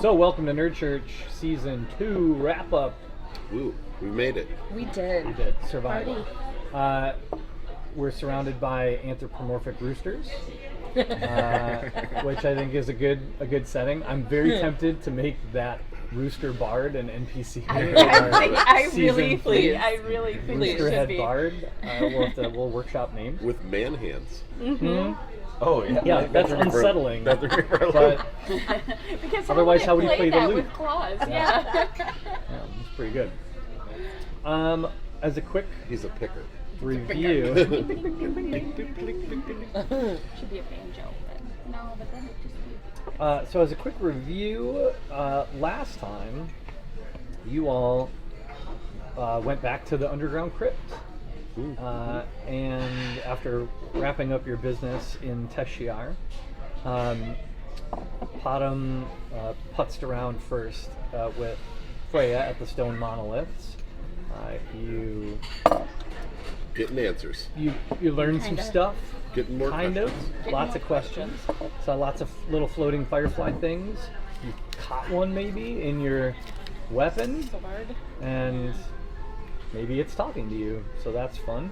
So, welcome to Nerd Church Season 2 wrap-up. Woo, we made it. We did. We did. Survive. Party. We're surrounded by anthropomorphic roosters, which I think is a good setting. I'm very tempted to make that rooster bard an NPC. I really think Rooster it should head be. bard. We'll workshop names. With man hands. Oh yeah, Yeah, that's unsettling. But Because Otherwise, I how would you play play the that lute? with claws? Yeah. yeah, it's pretty good. As a quick He's a picker. review, Should be a banjo, but no, but then it just be. so as a quick review, last time you all went back to the underground crypt, and after wrapping up your business in Teshiar, Potom putzed around first with Freya at the stone monoliths. You Getting answers. learned some Kinda. stuff. Getting more Kind of. questions. Lots of questions. Saw lots of little floating firefly things. You caught one maybe in your weapon, Sword. and maybe it's talking to you, so that's fun.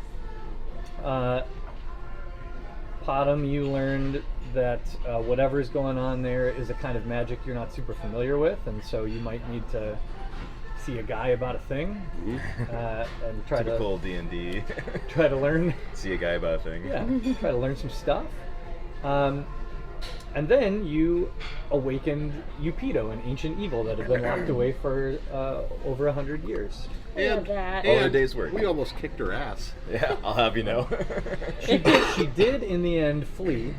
Potom, you learned that whatever's going on there is a kind of magic you're not super familiar with, and so you might need to see a guy about a thing and try typical D&D. to learn. See a guy about a thing. Yeah, try to learn some stuff. And then you awakened Upido, an ancient evil that had been locked away for over 100 years. Love that. All the day's work. We almost kicked her ass. Yeah, I'll have you know. She did in the end flee.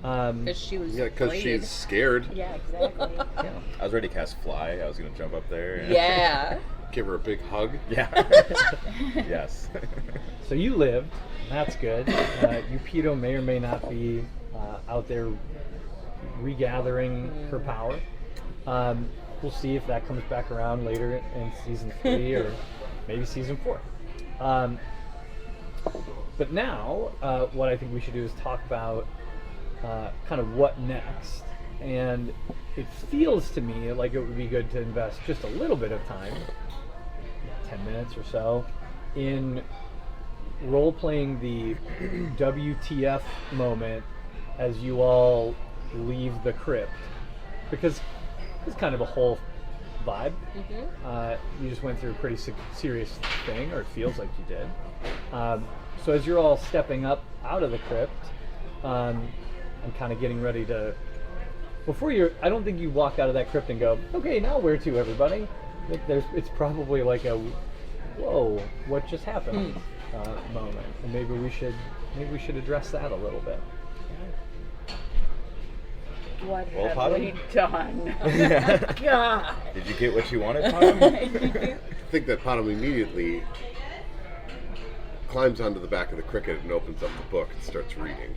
Because she was Yeah, because afraid. she's scared. Yeah, exactly. Yeah. I was ready to cast fly. I was gonna jump up there. And Yeah. Give her a big hug. Yeah. Yes. So you lived. That's good. Upido may or may not be out there regathering her power. We'll see if that comes back around later in season 3 or maybe season 4. But now, what I think we should do is talk about kind of what next. And it feels to me like it would be good to invest just a little bit of time, 10 minutes or so, in role-playing the WTF moment as you all leave the crypt. Because it's kind of a whole vibe. You just went through a pretty serious thing, or it feels like you did. So as you're all stepping up out of the crypt, and kind of getting ready to, I don't think you walk out of that crypt and go, okay, now where to, everybody? I think it's probably like a, whoa, what just happened moment, and maybe we should address that a little bit. What Well, have Potom? we done? God. Did you get what you wanted, Tom? I think that Potom immediately climbs onto the back of the cricket and opens up the book and starts reading.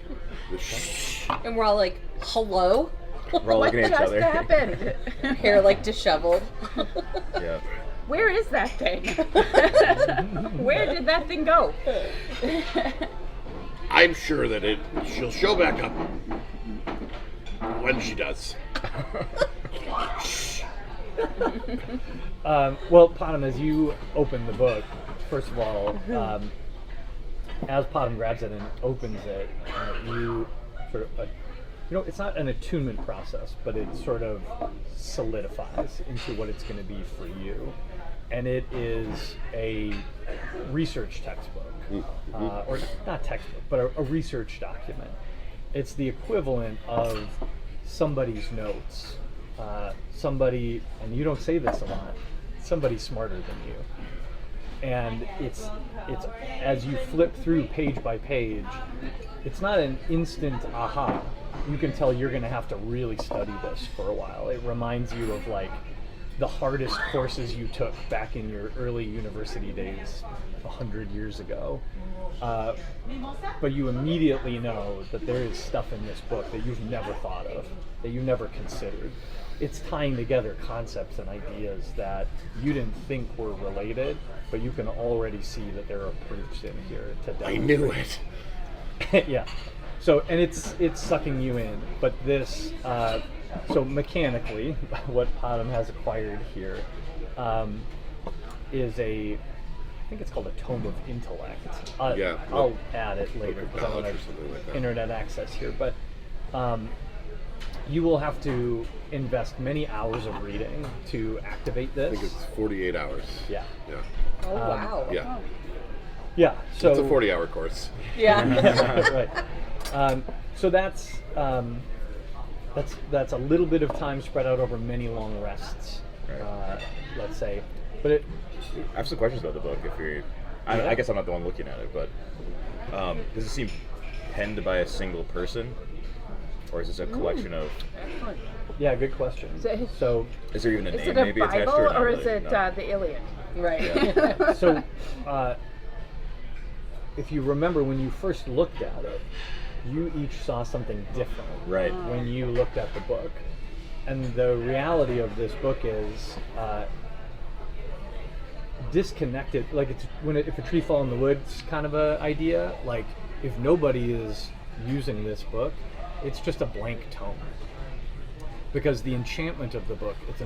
And we're all like, hello? We're all what looking at each just other. happened? Hair like disheveled. Yeah. Where is that thing? Where did that thing go? I'm sure that she'll show back up when she does. Well, Potom, as you open the book, first of all, as Potom grabs it and opens it, you sort of, it's not an attunement process, but it sort of solidifies into what it's going to be for you. And it is a research textbook, or not textbook, but a research document. It's the equivalent of somebody's notes. Somebody, and you don't say this a lot, somebody smarter than you. And it's as you flip through page by page, it's not an instant aha. You can tell you're going to have to really study this for a while. It reminds you of like the hardest courses you took back in your early university days 100 years ago. But you immediately know that there is stuff in this book that you've never thought of, that you never considered. It's tying together concepts and ideas that you didn't think were related, but you can already see that there are proofs in here to demonstrate. I knew it. Yeah. So, and it's sucking you in, but this So mechanically, what Potom has acquired here is I think it's called a Tome of Intellect. Yeah. I'll add it later Book of because I don't knowledge or have something like that. internet access here. But you will have to invest many hours of reading to activate I this. think it's 48 hours. Yeah. Yeah. Oh wow. Yeah. Yeah. So It's a 40-hour course. Yeah. right. So that's a little bit of time spread out over many long rests. Right. Let's say, but it. I have some questions about the book. If you're, I guess I'm not the one looking at it, but does it seem penned by a single person, or is this a collection of? Excellent. Yeah, good question. So- So, Is there even a Is name it a maybe attached Bible to it? Not or is really, it no. the Iliad? Right. so if you remember when you first looked at it, you each saw something different. Right. When you looked at the book, and the reality of this book is disconnected. Like it's if a tree fell in the woods kind of a idea. Like if nobody is using this book, it's just a blank tome. Because the enchantment of the book, it's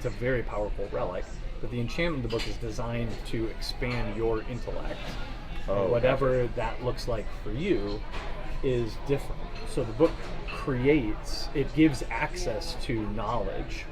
a very powerful relic, but the enchantment of the book is designed to expand your intellect. Oh, And whatever that looks like for you is different. So the book gives access to knowledge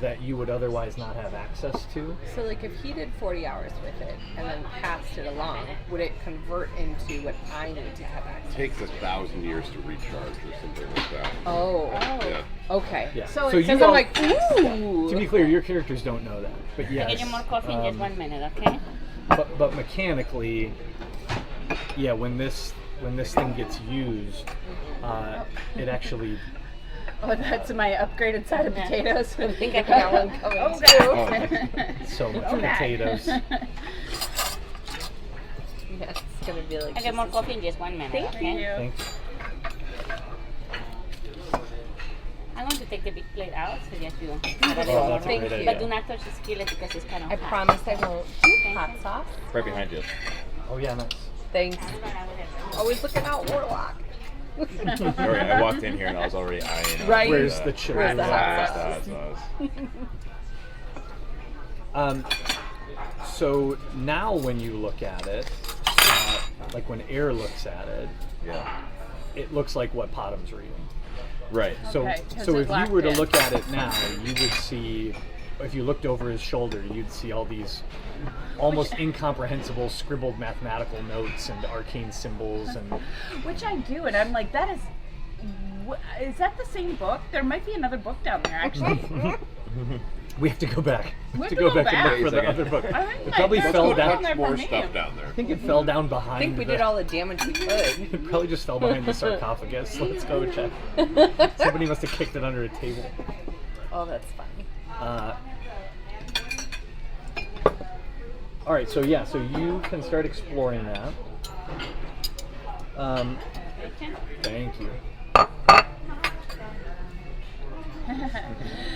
that you would otherwise not have access to. So like if he did 40 hours with it and then passed it along, would it convert into what I need to have access? It takes 1,000 years to recharge or something like that. Oh. Yeah. Okay. Yeah. So you it's So all- I'm like, ooh. to be clear, your characters don't know that, but yes. Get you more coffee in just 1 minute, okay? But mechanically, yeah, when this thing gets used, it actually Oh, that's my upgraded side of potatoes. I think I got one coming Oh, too. God. so much Okay. potatoes. Yeah, it's gonna be like. I get more coffee in just 1 minute, Thank okay? you. Thanks. I'm going to take the big plate out so just you have a Oh, little that's a more. great idea. But do not touch the skillet because it's kind of I hot. promise I won't. Hot sauce. Right behind you. Oh yeah, nice. Thanks. Always looking out, Warlock. Sorry, I walked in here and I was already eyeing. Right. Where's the chili? Where's the hot Where's sauce? So now when you look at it, like when Air looks at it, Yeah. it looks like what Potom's reading. Right. So, Okay, 'cause so it if you were to locked in. look at it now, you would see, if you looked over his shoulder, you'd see all these almost incomprehensible scribbled mathematical notes and arcane symbols and Which I do, and I'm like, that is. Is that the same book? There might be another book down there, actually. we have to go back. We have to to go go back and back? look for the Wait a other book. I think It probably there's fell one down. down there More for me. stuff down there. I think it fell down behind. I think we did all the damage we could. It probably just fell behind the sarcophagus. Let's go check. Somebody must have kicked it under a table. Oh, that's funny. All right, so yeah, so you can start exploring that. Thank you.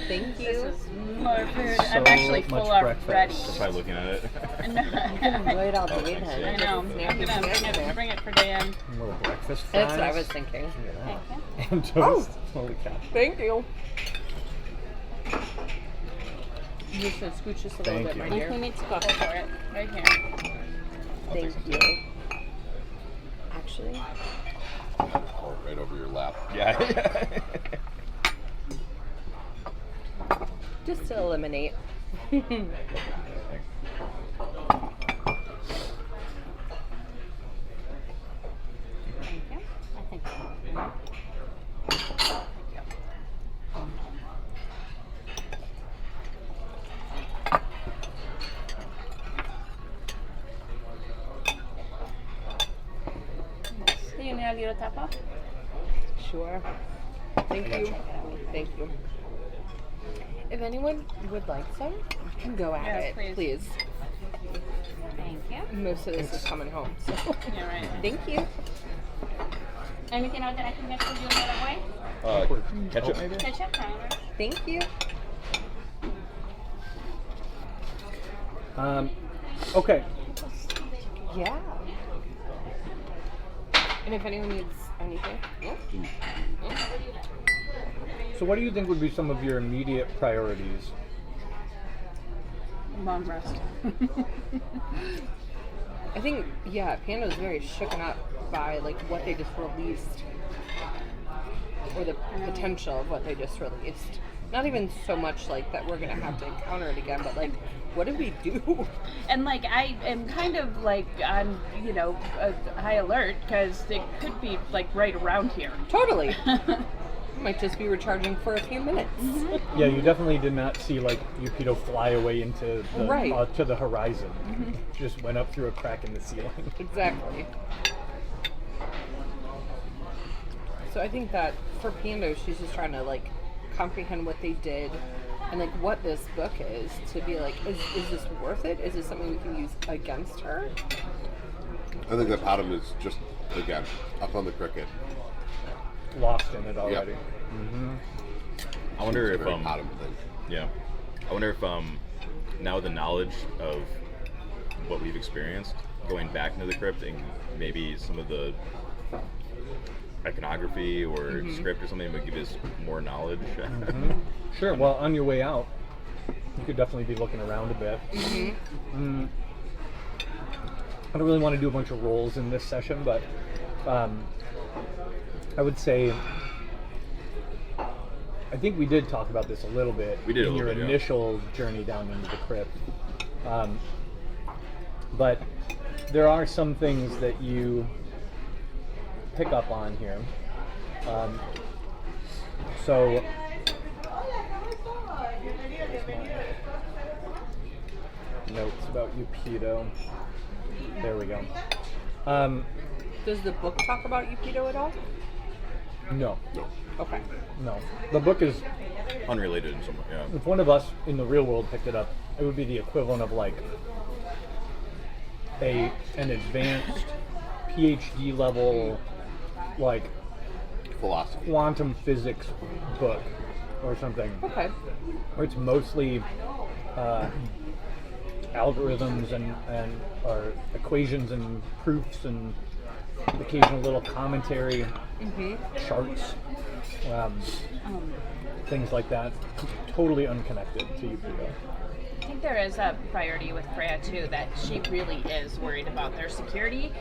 Thank This you. is more food. So I'm actually much full breakfast. Just by looking at it. Enjoy it all Oh, day thanks, then. yeah. I know. I'm gonna bring it for Dan. A little breakfast fries. That's what I was thinking. Look at that. And toast. Holy cow. Thank you. I'm just gonna scooch this a little Thank bit, you. my And dear. who needs Go coffee? for it. Right here. Thank you. Actually, Or right over your lap. Yeah. just to eliminate. Thank you. I think. Do you need a little tapa? Sure. Thank you. Thank you. If anyone would like some, you can go at Yes, it, please. Thank you. Most of this is coming home, so. Yeah, right. Thank you. Anything else that I can get for you right away? Ketchup maybe? Ketchup, powder. Thank you. Okay. Yeah. And if anyone needs anything, So what do you think would be some of your immediate priorities? Long rest. I think, yeah, Panda's very shooken up by like what they just released, or the potential of what they just released. Not even so much like that we're gonna have to encounter it again, but like, what did we do? And like I am kind of like on high alert because it could be like right around here. Totally. Might just be recharging for a few minutes. Yeah, you definitely did not see like Yupido fly away into the Right. to the horizon. Just went up through a crack in the ceiling. Exactly. So I think that for Pando, she's just trying to like comprehend what they did and like what this book is, to be like, is this worth it? Is this something we can use against her? I think that Adam is just, again, up on the cricket. Lost in it already. I wonder It's if a very Adam thing. yeah, I wonder if now with the knowledge of what we've experienced, going back into the crypt and maybe some of the iconography or script or something would give us more knowledge. Sure. Well, on your way out, you could definitely be looking around a bit. I don't really want to do a bunch of rolls in this session, but I would say I think we did talk about this a little bit We did a in little your bit, yeah. initial journey down into the crypt. But there are some things that you pick up on here. So notes about Yupido. There we go. Does the book talk about Yupido at all? No, Okay. no. The book is, Unrelated in some way, yeah. if one of us in the real world picked it up, it would be the equivalent of like an advanced PhD level, like Philosophy. quantum physics book or something, Okay. where it's mostly algorithms and or equations and proofs and occasional little commentary, charts, things like that. Totally unconnected to Yupido. I think there is a priority with Freya too, that she really is worried about their security,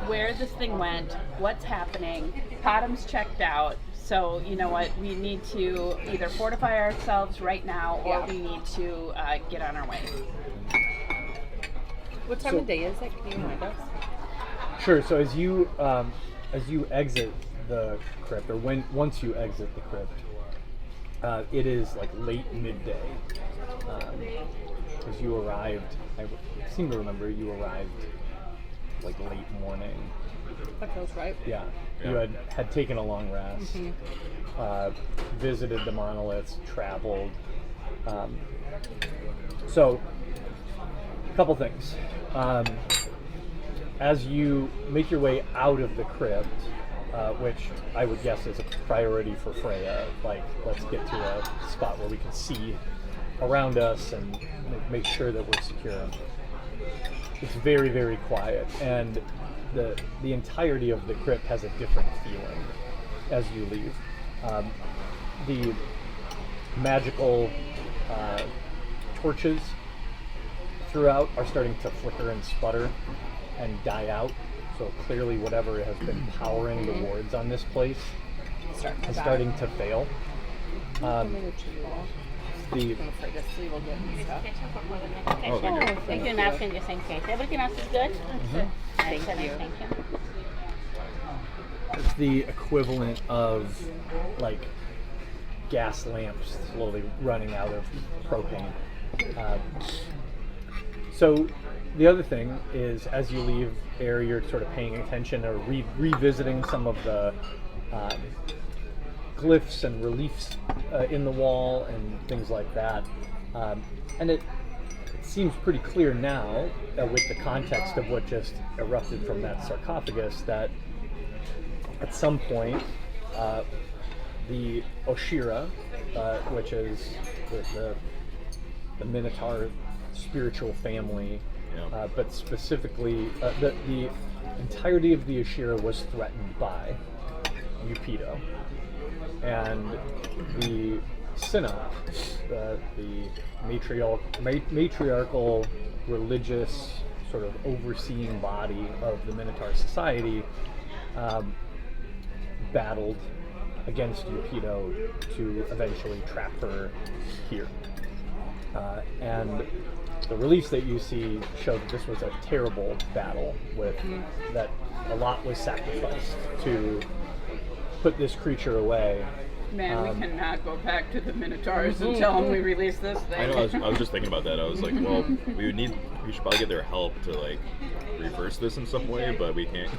where this thing went, what's happening. Potham's checked out, so you know what? We need to either fortify ourselves right now, or Yeah. we need to get on our way. What time of day is it? Can you remind us? Sure. So as you exit the crypt, or once you exit the crypt, it is like late midday. As you arrived, I seem to remember you arrived like late morning. That feels right. Yeah. You Yeah. had taken a long rest, visited the monoliths, traveled. So, a couple things. As you make your way out of the crypt, which I would guess is a priority for Freya, like let's get to a spot where we can see around us and make sure that we're secure. It's very, very quiet, and the entirety of the crypt has a different feeling as you leave. The magical torches throughout are starting to flicker and sputter and die out. So clearly whatever has been powering the wards on this place is starting to fail. The I'm afraid this will get me stuff. Oh, thank you. Thank you, napkin just in case. Everything else is good? Excellent, you. thank you. it's the equivalent of like gas lamps slowly running out of propane. So the other thing is, as you leave there, you're sort of paying attention or revisiting some of the glyphs and reliefs in the wall and things like that. And it seems pretty clear now, with the context of what just erupted from that sarcophagus, that at some point the Oshira, which is the Minotaur spiritual family, Yeah. but specifically the entirety of the Oshira was threatened by Yupido. and the Synod, the matriarchal religious sort of overseeing body of the Minotaur society, battled against Eupedo to eventually trap her here. And the reliefs that you see show that this was a terrible battle, with that a lot was sacrificed to put this creature away. Man, we cannot go back to the Minotaurs and tell them we release this thing. I know. I was just thinking about that. I was like, well, we should probably get their help to like reverse this in some way, but we can't.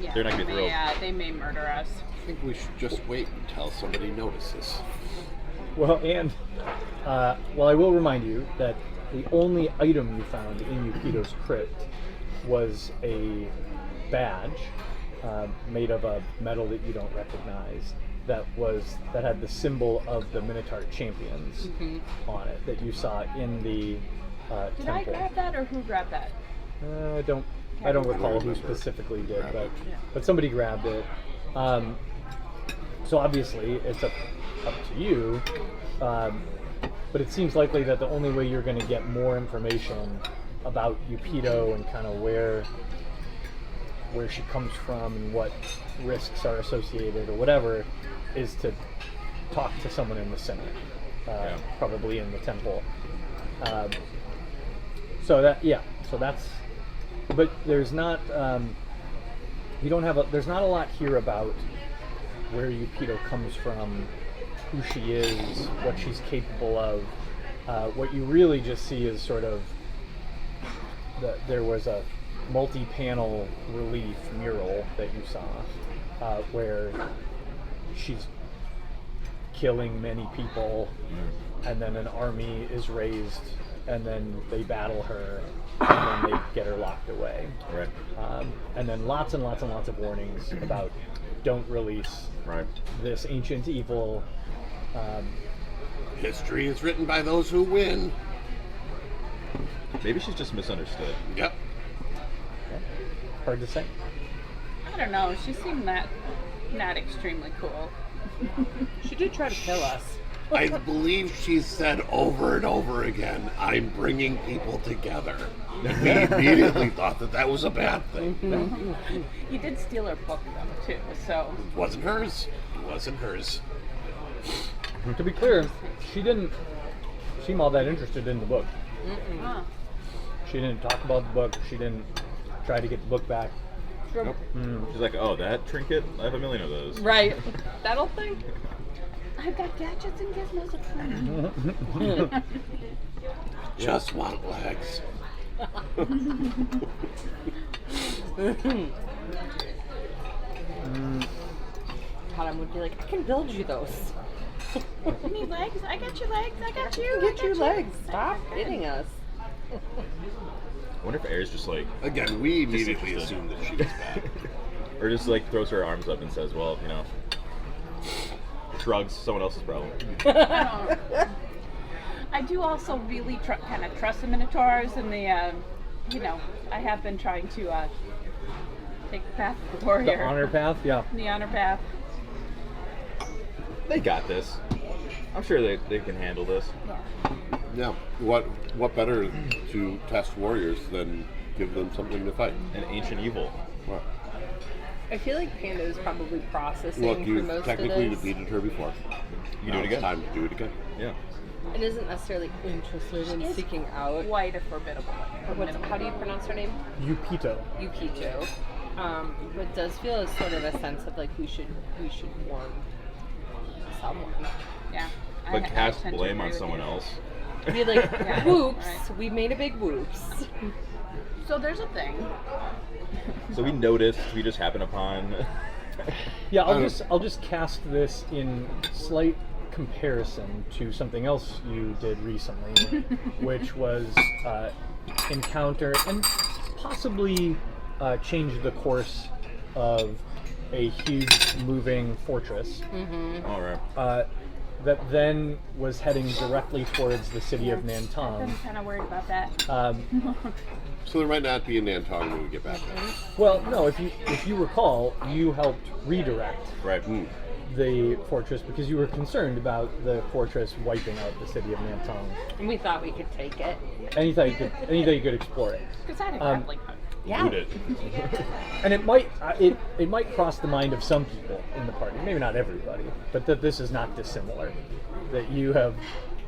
Yeah, They're not gonna be thrilled. they may murder us. I think we should just wait until somebody notices. Well, and I will remind you that the only item you found in Eupedo's crypt was a badge made of a metal that you don't recognize that had the symbol of the Minotaur champions on it that you saw in the Did temple. I grab that, or who grabbed that? I don't recall who specifically did, but somebody grabbed it. So obviously it's up to you, but it seems likely that the only way you're going to get more information about Eupedo and kind of where she comes from and what risks are associated or whatever is to talk to someone in the Senate, probably in the temple. So that's. But there's not. There's not a lot here about where Eupedo comes from, who she is, what she's capable of. What you really just see is sort of there was a multi-panel relief mural that you saw where she's killing many people, and then an army is raised, and then they battle her, and then they get her locked away. Right. And then lots and lots and lots of warnings about don't release this ancient evil. History is written by those who win. Maybe she's just misunderstood. Yep. Hard to say. I don't know. She seemed not extremely cool. She did try to kill us. I believe she said over and over again, I'm bringing people together. And we immediately thought that was a bad thing. You did steal her book, though, too, so... It wasn't hers. It wasn't hers. To be clear, she didn't seem all that interested in the book. Huh. She didn't talk about the book. She didn't try to get the book back. Nope. She's like, oh, that trinket? I have a million of those. Right. That old thing? I've got gadgets and gizmos at home. Just want legs. Adam would be like, I can build you those. You need legs? I got your legs. I got you. Get your legs. Stop hitting us. I wonder if Air's just like, Again, we immediately Disinterested. assumed that she was bad. or just like throws her arms up and says, well, you know, shrugs, someone else's problem. I do also really kind of trust the Minotaurs and the, I have been trying to take the path of the warrior. The honor path, yeah. The honor path. They got this. I'm sure they can handle this. Yeah. What better to test warriors than give them something to fight? An ancient evil. Well, I feel like Panda is probably processing look, for you've most technically of this. defeated her before. You do Now it it's again. time to do it again. Yeah. And isn't necessarily interested in is seeking out. Quite a formidable. How do you pronounce her name? Yupito. Yukito. But it does feel as sort of a sense of like we should warn someone. Yeah. But I cast tend to blame agree on with someone you. else. Be like, Yeah, whoops, right. we made a big whoops. So there's a thing. So we noticed, we just happened upon. Yeah, I'll just cast this in slight comparison to something else you did recently, which was encounter and possibly change the course of a huge moving fortress All right. that then was heading directly towards the city of I've Nantong. been kind of worried about that. So there might not be a Nantong when we get back there. Well, no, if you recall, you helped redirect Right. the fortress because you were concerned about the fortress wiping out the city of Nantong. And we thought we could take it. Anything you could explore it. Because I had a Um, grappling hook. Yeah. Loot it. And it might it might cross the mind of some people in the party, maybe not everybody, but that this is not dissimilar. That you have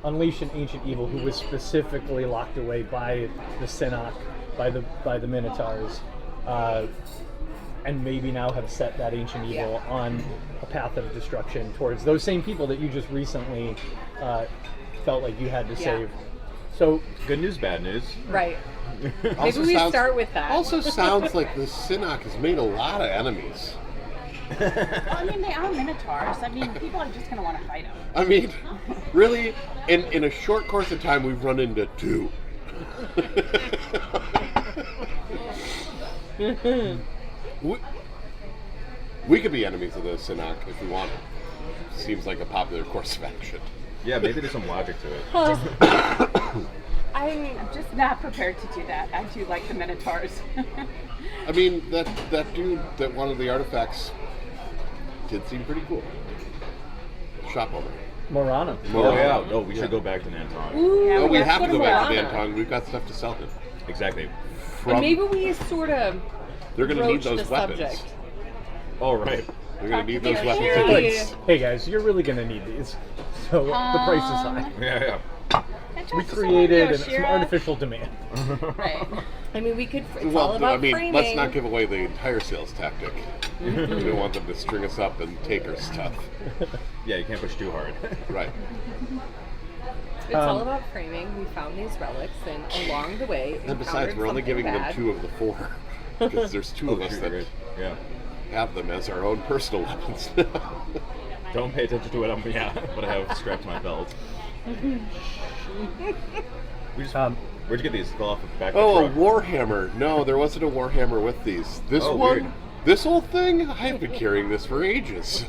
unleashed an ancient evil who was specifically locked away by the Sinnoh, by the Minotaurs, and maybe now have set that ancient evil on a path of destruction towards those same people that you just recently felt like you had to save. So Good news, bad news. Right. Maybe Also we sounds- start with that. Also sounds like the Sinnoh has made a lot of enemies. Well, I mean, they are minotaurs. I mean, people are just going to want to fight them. I mean, really, in a short course of time, we've run into 2. we could be enemies of the Sinnoh if we wanted. Seems like a popular course of action. Yeah, maybe there's some logic to it. I'm I'm just not prepared to do that. I do like the minotaurs. I mean, that dude that wanted the artifacts did seem pretty cool. Shop owner. Morana. Oh yeah, no, we should go back to Nantong. Yeah, Oh, we let's have to go back to Morana. Nantong. We've got stuff to sell him. Exactly. and maybe we sort of They're going to need broach those the subject. subject. Oh right. They're going to need those Talk weapons. to to Hey. fix. Hey guys, you're really gonna need these. So the price is high. Yeah. We created some artificial demand. Right. I mean, we could. It's all Well, about I mean, framing. let's not give away the entire sales tactic. We don't want them to string us up and take our stuff. Yeah, you can't push too hard. Right. It's all about framing. We found these relics, and along the way, And besides, encountered we're only something giving bad. them 2 of the 4. Because there's 2 of us shoot, that right. Yeah. have them as our own personal weapons. Don't pay attention to what I'm what I have strapped to my belt. We just, where'd you get these? Fell off the back Oh, a of the truck. Warhammer. No, there wasn't a Warhammer with these. This Oh, one, weird. this whole thing, I've been carrying this for ages.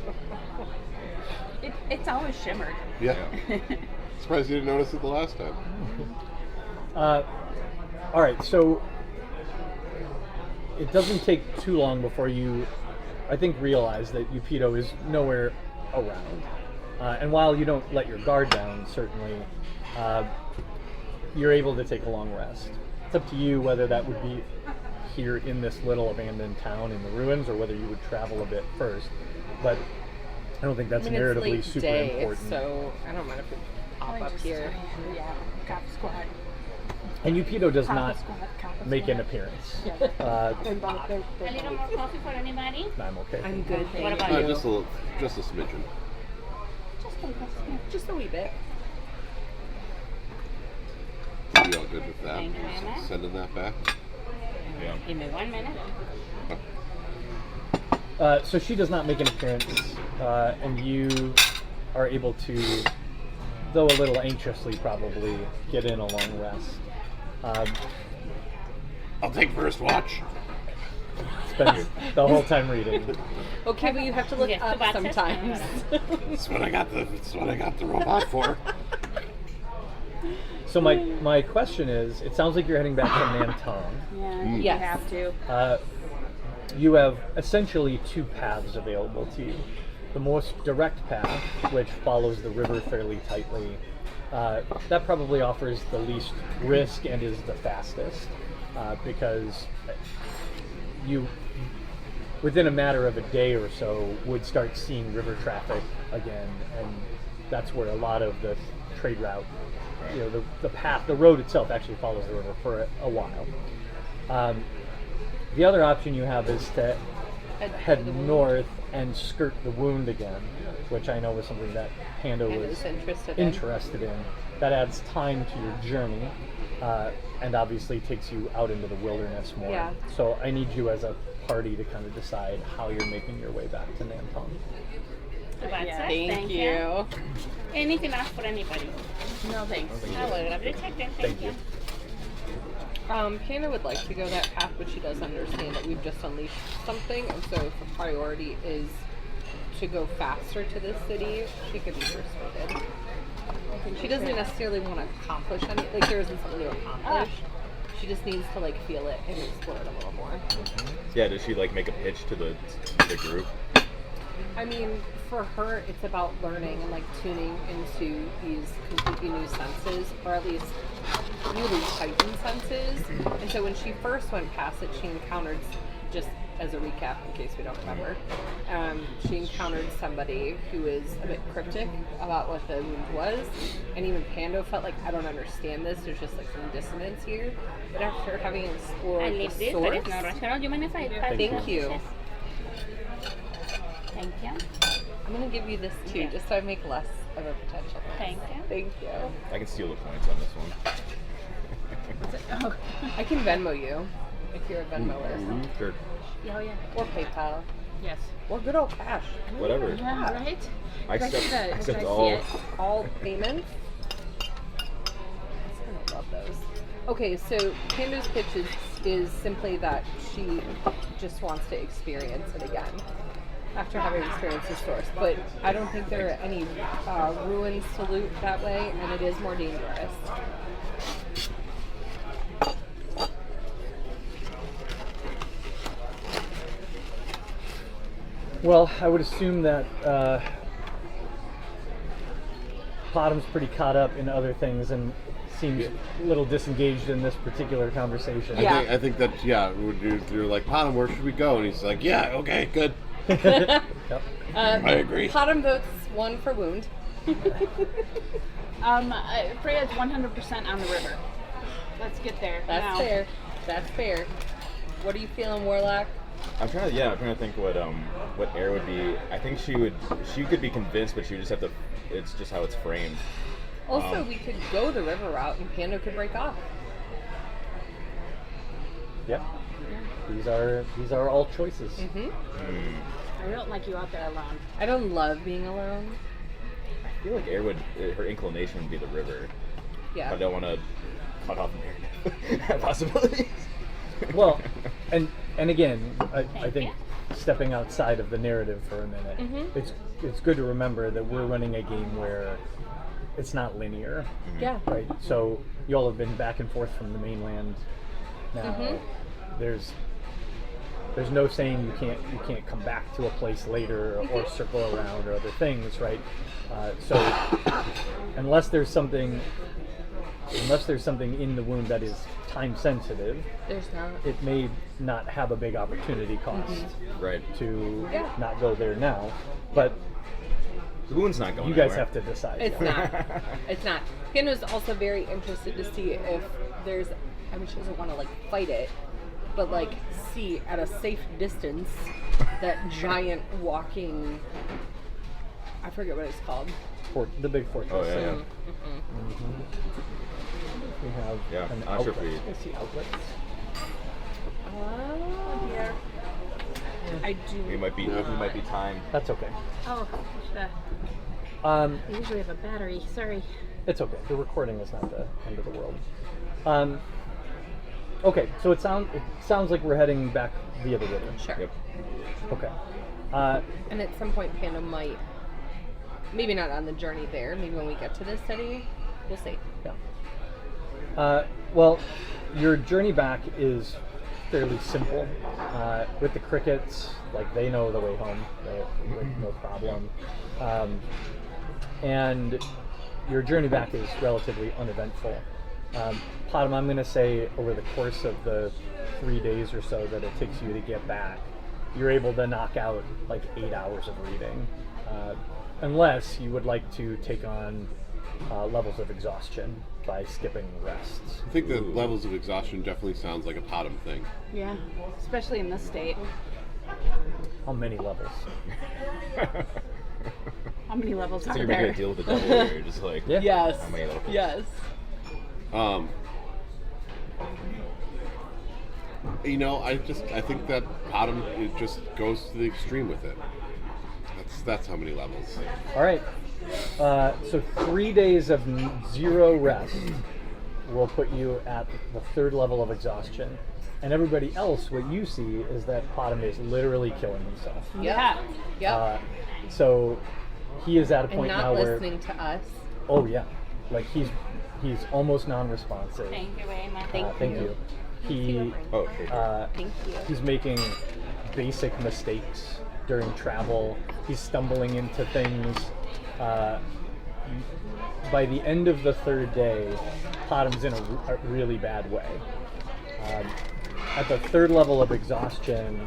It's always shimmered. Yeah. Surprised you didn't notice it the last time. All right, so it doesn't take too long before you, I think, realize that Upido is nowhere around. And while you don't let your guard down, certainly, you're able to take a long rest. It's up to you whether that would be here in this little abandoned town in the ruins or whether you would travel a bit first. But I don't think that's I mean, it's narratively late super day, important. so I don't mind if we pop up here. Yeah. Cop squad. And Upido does Cop not squad. Cop make an squad. appearance. Yeah. Uh, A little more coffee for anybody? I'm okay. I'm good. What Thank about you. you? Just a smidgen. Just a wee bit. You all good with that? Thank you very much. Sending that back? Yeah. Give me 1 minute. So she does not make an appearance, and you are able to, though a little anxiously probably, get in a long rest. I'll take first watch. Spends the whole time reading. Okay, but you have to look Yes, up the boxes. sometimes. That's what I got the robot for. So my question is, it sounds like you're heading back to Nantong. Yeah, you Yes. have to. You have essentially 2 paths available to you. The most direct path, which follows the river fairly tightly, that probably offers the least risk and is the fastest, because you, within a matter of a day or so, would start seeing river traffic again, and that's where a lot of the trade route, the path, the road itself actually follows the river for a while. The other option you have is to head north and skirt the wound again, which I know was something that Pando And was is interested in. That adds time to your journey, and obviously takes you out into the wilderness more. Yeah. So I need you as a party to kind of decide how you're making your way back to Nantong. So that's Yeah. it. Thank you. Anything else for anybody? No thanks. I will grab the check then. Thank you. Panda would like to go that path, but she does understand that we've just unleashed something, and so if the priority is to go faster to this city, she could be persuaded. She doesn't necessarily want to accomplish anything. Like, there isn't something to accomplish. She just needs to, like, feel it and explore it a little more. Yeah, does she like make a pitch to the group? I mean, for her, it's about learning and like tuning into these completely new senses, or at least newly heightened senses. And so when she first went past it, she encountered, just as a recap in case we don't remember, she encountered somebody who is a bit cryptic about what the wound was. And even Pando felt like, I don't understand this, there's just like some dissonance here. But after having explored I the leave this, but source, it's no restaurant. Do you mind if I pass Thank the you. dishes? Thank you. I'm going to give you this too, Yeah. just so I make less of a potential. Thank you. Thank you. I can steal the points on this one. Oh, I can Venmo you if you're a Venmoer. Sure. yeah, yeah. Or PayPal. Yes. Or good old cash. Whatever. Yeah, right? I Did I see accept, that? I accept Did I see all. it? All payments. I'm gonna love those. Okay, so Pando's pitch is simply that she just wants to experience it again after having experienced the source. But I don't think there are any ruins to loot that way, and it is more dangerous. Well, I would assume that Bottom's pretty caught up in other things and seems a little disengaged in this particular conversation. Yeah. I think that, you're like, Bottom, where should we go? And he's like, yeah, okay, good. Yep. I agree. Bottom votes 1 for wound. Freya's 100% on the river. Let's get there. That's now. fair. That's fair. What are you feeling, Warlock? I'm trying to think what Air would be. I think she could be convinced, but she would just have to. It's just how it's framed. Also, we could go the river route and Pando could break off. Yep. These are all choices. I don't like you out there alone. I don't love being alone. I feel like Air would. Her inclination would be the river. Yeah. I don't want to cut off Air possibilities. Well, and again, I Thank think stepping outside of the narrative for a minute, it's good to remember that we're running a game where it's not linear, Yeah. right? So you all have been back and forth from the mainland. Now there's no saying you can't come back to a place later or circle around or other things, right? So unless there's something in the wound that is time sensitive, There's not. it may not have a big opportunity cost Right. to Yeah. not go there now. But The wound's not going. you guys anywhere. have to decide. It's not. It's not. Pando's also very interested to see if there's. I mean, she doesn't want to like fight it, but like see at a safe distance that giant walking. I forget what it's called. The big fortress. Oh yeah. We have Yeah, an I'm not sure outlet. if we- I see outlets. Oh, here. I do. We might be timed. That's okay. Oh, I usually have a battery. Sorry. It's okay. The recording is not the end of the world. Okay, so it sounds like we're heading back via the river. Sure. Yep. Okay. And at some point, Pando might. Maybe not on the journey there. Maybe when we get to the city, we'll see. Yeah. Well, your journey back is fairly simple. With the crickets, like they know the way home, no problem. And your journey back is relatively uneventful. Bottom, I'm going to say over the course of the 3 days or so that it takes you to get back, you're able to knock out like 8 hours of reading. Unless you would like to take on levels of exhaustion by skipping rests. I think the levels of exhaustion definitely sounds like a Bottom thing. Yeah, especially in this state. How many levels? How many levels So are you're making a there? deal with the devil here. You're just like, Yeah. Yes. how many levels? Yes. I think that Bottom it just goes to the extreme with it. That's how many levels. All right. So 3 days of 0 rest will put you at the 3rd level of exhaustion. And everybody else, what you see is that Bottom is literally killing himself. Yeah. Yep. So he is at a And point now not where, listening to us. oh yeah, like he's almost non-responsive. Thank you very much. Thank you. He Oh, okay. Thank you. he's making basic mistakes during travel. He's stumbling into things. By the end of the third day, Podham's in a really bad way. At the third level of exhaustion,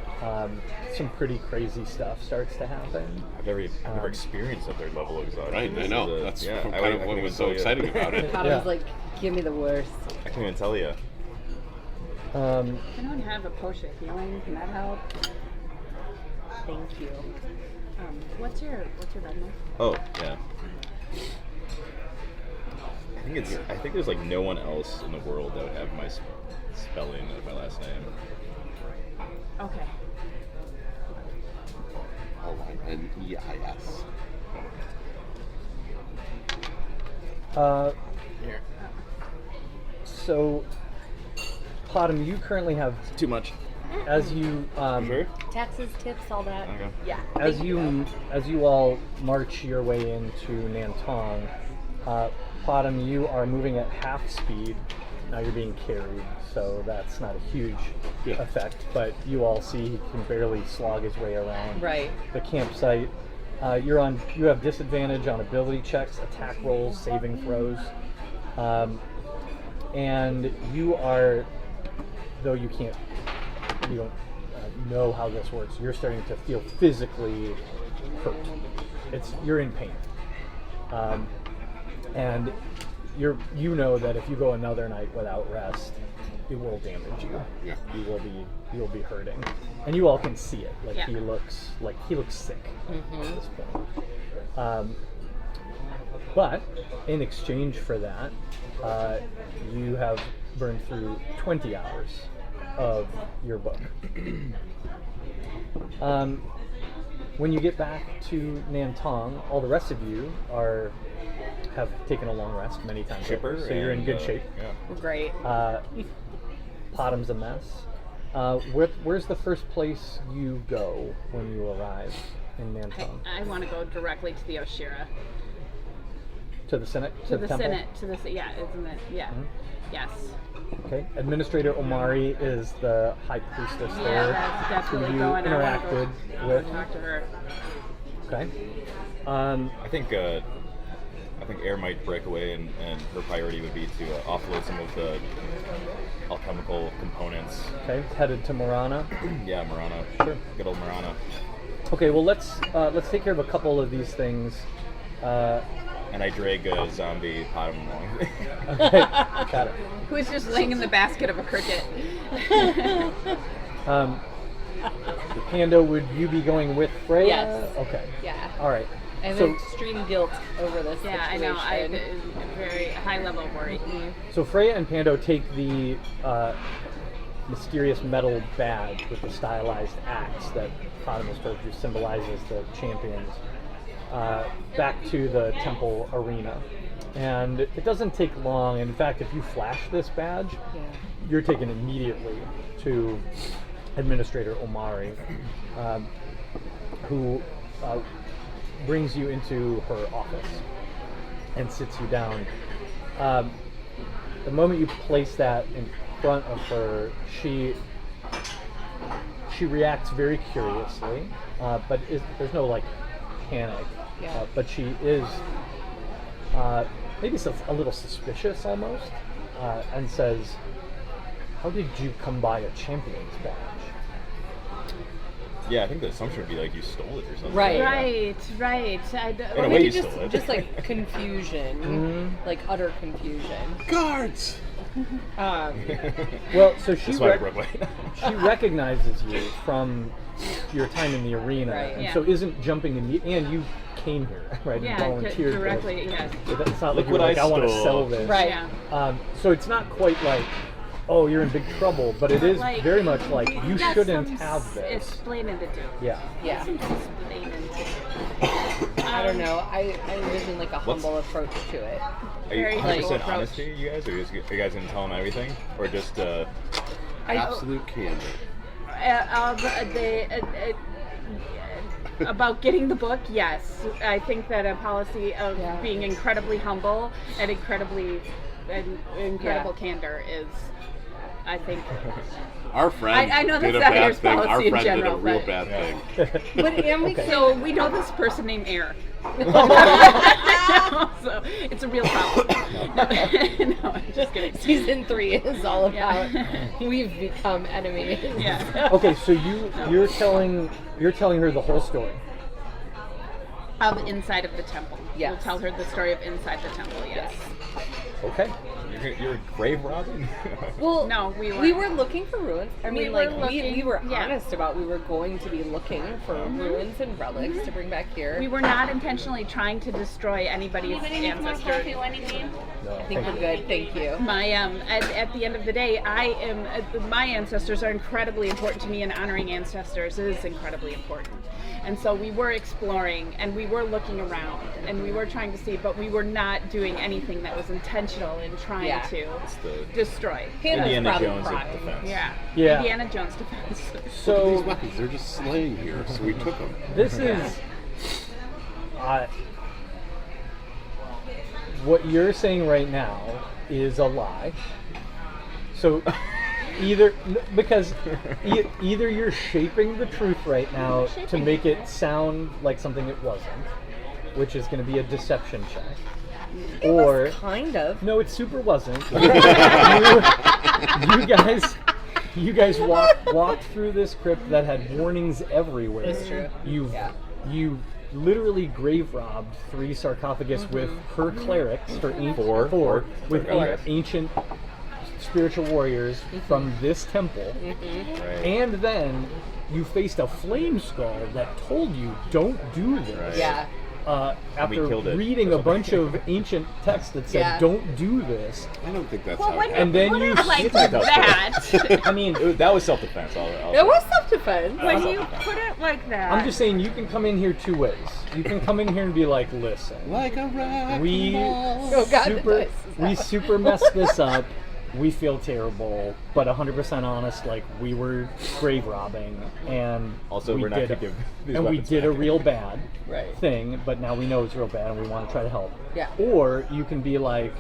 some pretty crazy stuff starts to happen. I've never experienced a third level of exhaustion. Right, I know. That's I kind of couldn't what even was so tell you. exciting about it. Bottom's Yeah. like, give me the worst. I can't even tell you. Um, Anyone have a potion of healing? Can that help? Thank you. What's your red one? Oh, yeah. I think there's like no one else in the world that would have my spelling of my last name. Okay. L-I-N-E-I-S. Here. So, Podham, you currently have, Too much. as you Sure? Taxes, tips, all that. Okay. Yeah. as you all march your way into Nantong, Podham, you are moving at half speed. Now you're being carried, so that's not a huge effect. But you all see he can barely slog his way around Right. the campsite. You have disadvantage on ability checks, attack rolls, saving throws, and you are, though you don't know how this works. You're starting to feel physically hurt. You're in pain, and you know that if you go another night without rest, it will damage you. Yeah. You will be hurting, and you all can see it. Like Yeah. he looks sick at this point. But in exchange for that, you have burned through 20 hours of your book. When you get back to Nantong, all the rest of you have taken a long rest many times Chipper. over, so you're in good shape. Yeah. Great. Podham's a mess. Where's the first place you go when you arrive in Nantong? I want to go directly to the Oshira. To the Senate? To the temple? Senate. To the yeah, isn't it? Yeah. Yes. Okay. Administrator Omari is the high priestess Yeah, there, that's definitely who you going. interacted I with. talk to her. Okay. I think Air might break away, and her priority would be to offload some of the alchemical components. Okay. Headed to Marana. Yeah, Marana. Sure. Good old Marana. Okay. Well, let's take care of a couple of these things. And I drag a zombie Podham along. Okay. Got it. Who's just laying in the basket of a cricket? Pando, would you be going with Freya? Yes. Okay. Yeah. All right. I have So, extreme guilt over this Yeah, I situation. know. I very high level worry. so Freya and Pando take the mysterious metal badge with the stylized axe that Podham has told you symbolizes the champions back to the temple arena. And it doesn't take long. In fact, if you flash this badge, you're taken immediately to Administrator Omari, who brings you into her office and sits you down. The moment you place that in front of her, she reacts very curiously, but there's no like panic. Yeah. But she is maybe a little suspicious almost, and says, "How did you come by a champion's badge?" Yeah, I think the assumption would be like you stole it or something. Right. Right. In a way, Maybe you stole it. just like confusion, like utter confusion. Guards! Well, so she That's why I broke away. she recognizes you from your time in the arena, Right. and Yeah. so isn't jumping and you came here, right? Yeah, and volunteered for directly. this. Yes. It's not Look like you're what like, I I want to stole." sell this. Right. Yeah. So it's not quite like, oh, you're in big trouble, but it is Like, very much like you That's shouldn't some have this. Explaining to do. Yeah. Yeah. Some explaining to do. I don't know. I envision like a What's- humble approach to it. Are you Very 100% humble honesty, you guys? Or are you guys gonna tell them everything? Or just, Absolute candor. About getting the book, yes. I think that a policy of Yeah. being incredibly humble and incredible candor is I think. Our friend I know did a that's not bad Air's thing. Our policy in friend did a general, real but- bad thing. But and we So we know this person named Air. So it's a real problem. No, I'm just kidding. Season 3 is all about Yeah. we've become enemies. Yeah. Okay, so you're telling her the whole story. Of inside of the temple. Yes. We'll tell her the story of inside the temple. Yes. Okay. You're grave robbing? Well, No, we we weren't. were looking for ruins. I mean, were we looking- were yeah. honest about we were going to be looking for ruins and relics to bring back here. We were not intentionally trying to destroy anybody's Anybody needs more ancestor. coffee? Anything? No, I think we're good. Thank you. My at the end of the day, my ancestors are incredibly important to me, and honoring ancestors is incredibly important. And so we were exploring, and we were looking around, and we were trying to see, but we were not doing anything that was intentional in trying Yeah. to the destroy. Hannah's Indiana probably Jones of crying. defense. Yeah. Indiana Jones defense. These So weapons, they're just slaying here, so we took them. this is what you're saying right now is a lie. So because either you're shaping the truth right now to make it sound like something it wasn't, which is going to be a deception check, or Kind of. no, it super wasn't. You guys walked through this crypt that had warnings everywhere. That's true. You literally grave robbed 3 sarcophagus with her clerics, four with sarcophagus. ancient spiritual warriors from this temple, Right. and then you faced a flame skull that told you don't do this. Right. Yeah. After killed it reading for a some bunch of ancient texts that said Yeah. don't do this, I don't think that's Well, how when it you And then put you it like think that, I mean, That was self-defense. I'll It was self-defense. when you put it like that, I'm just saying you can come in here 2 ways. You can come in here and be like, listen, like a wreck we ball. Oh, God, super this is super messed this up. We feel terrible, but 100% honest, like we were grave robbing, and Also, we we're not did gonna give these and we weapons did a back. real bad Right. thing, but now we know it's real bad, and we want to try to help. Yeah. Or you can be like,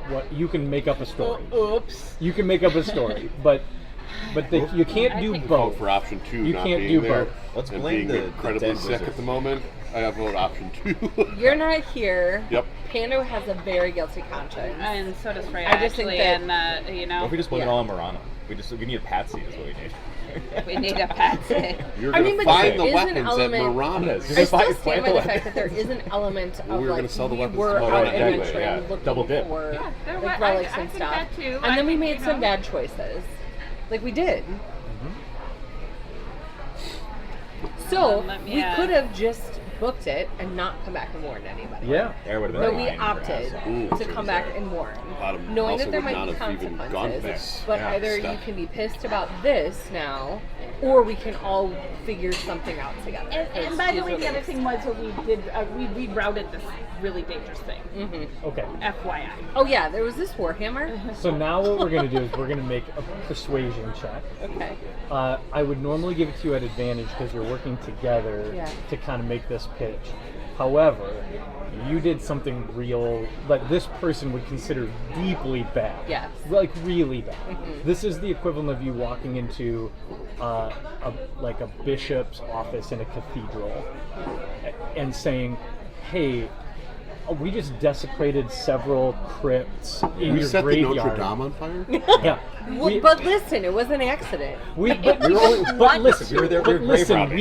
what? You can make up a story. oops. You can make up a story, but you can't do Vote both. for option 2. You not can't being do there both. Let's and blame being the incredibly dead sick wizard. at the moment. I vote option 2. You're not here. Yep. Pando has a very guilty conscience. And so does Freya. I just think actually, that- and you What know, if we just blame Yeah. it all on Marana? We need a patsy is what we need. we need a patsy. You're I going mean, to but find there the is an weapons at element- Marana's. Yes. I still Find stand by the the weapon. fact that there is an element of Well, we were like gonna sell the we weapons were tomorrow out night in anyway, the train yeah. looking Double dip. for Yeah, there like were- I- relics I and think stuff, that too. and then we I- made you some know. bad choices, like we did. So Let me, we could have just booked it and not come back and warned anybody. Yeah. There would have But been we fine, opted perhaps. Ooh, to come back and warn, Bottom knowing also that there would might be not have even gone consequences. there. But Yeah, either you stuff. can be pissed about this now, or we can all figure something out together. And by the way, the other thing was what we did. We routed this really dangerous thing. Okay. FYI. Oh yeah, there was this Warhammer. So now what we're going to do is we're going to make a persuasion check. Okay. I would normally give it to you at advantage because you're working together Yeah. to kind of make this pitch. However, you did something real that this person would consider deeply bad. Yes. Like really bad. Mm-hmm. This is the equivalent of you walking into a bishop's office in a cathedral and saying, "Hey, we just desecrated several crypts in We your set the graveyard." Notre Dame on fire? Yeah. Well, but listen, it was an accident. But listen, We were there- we were grave listen, robbing.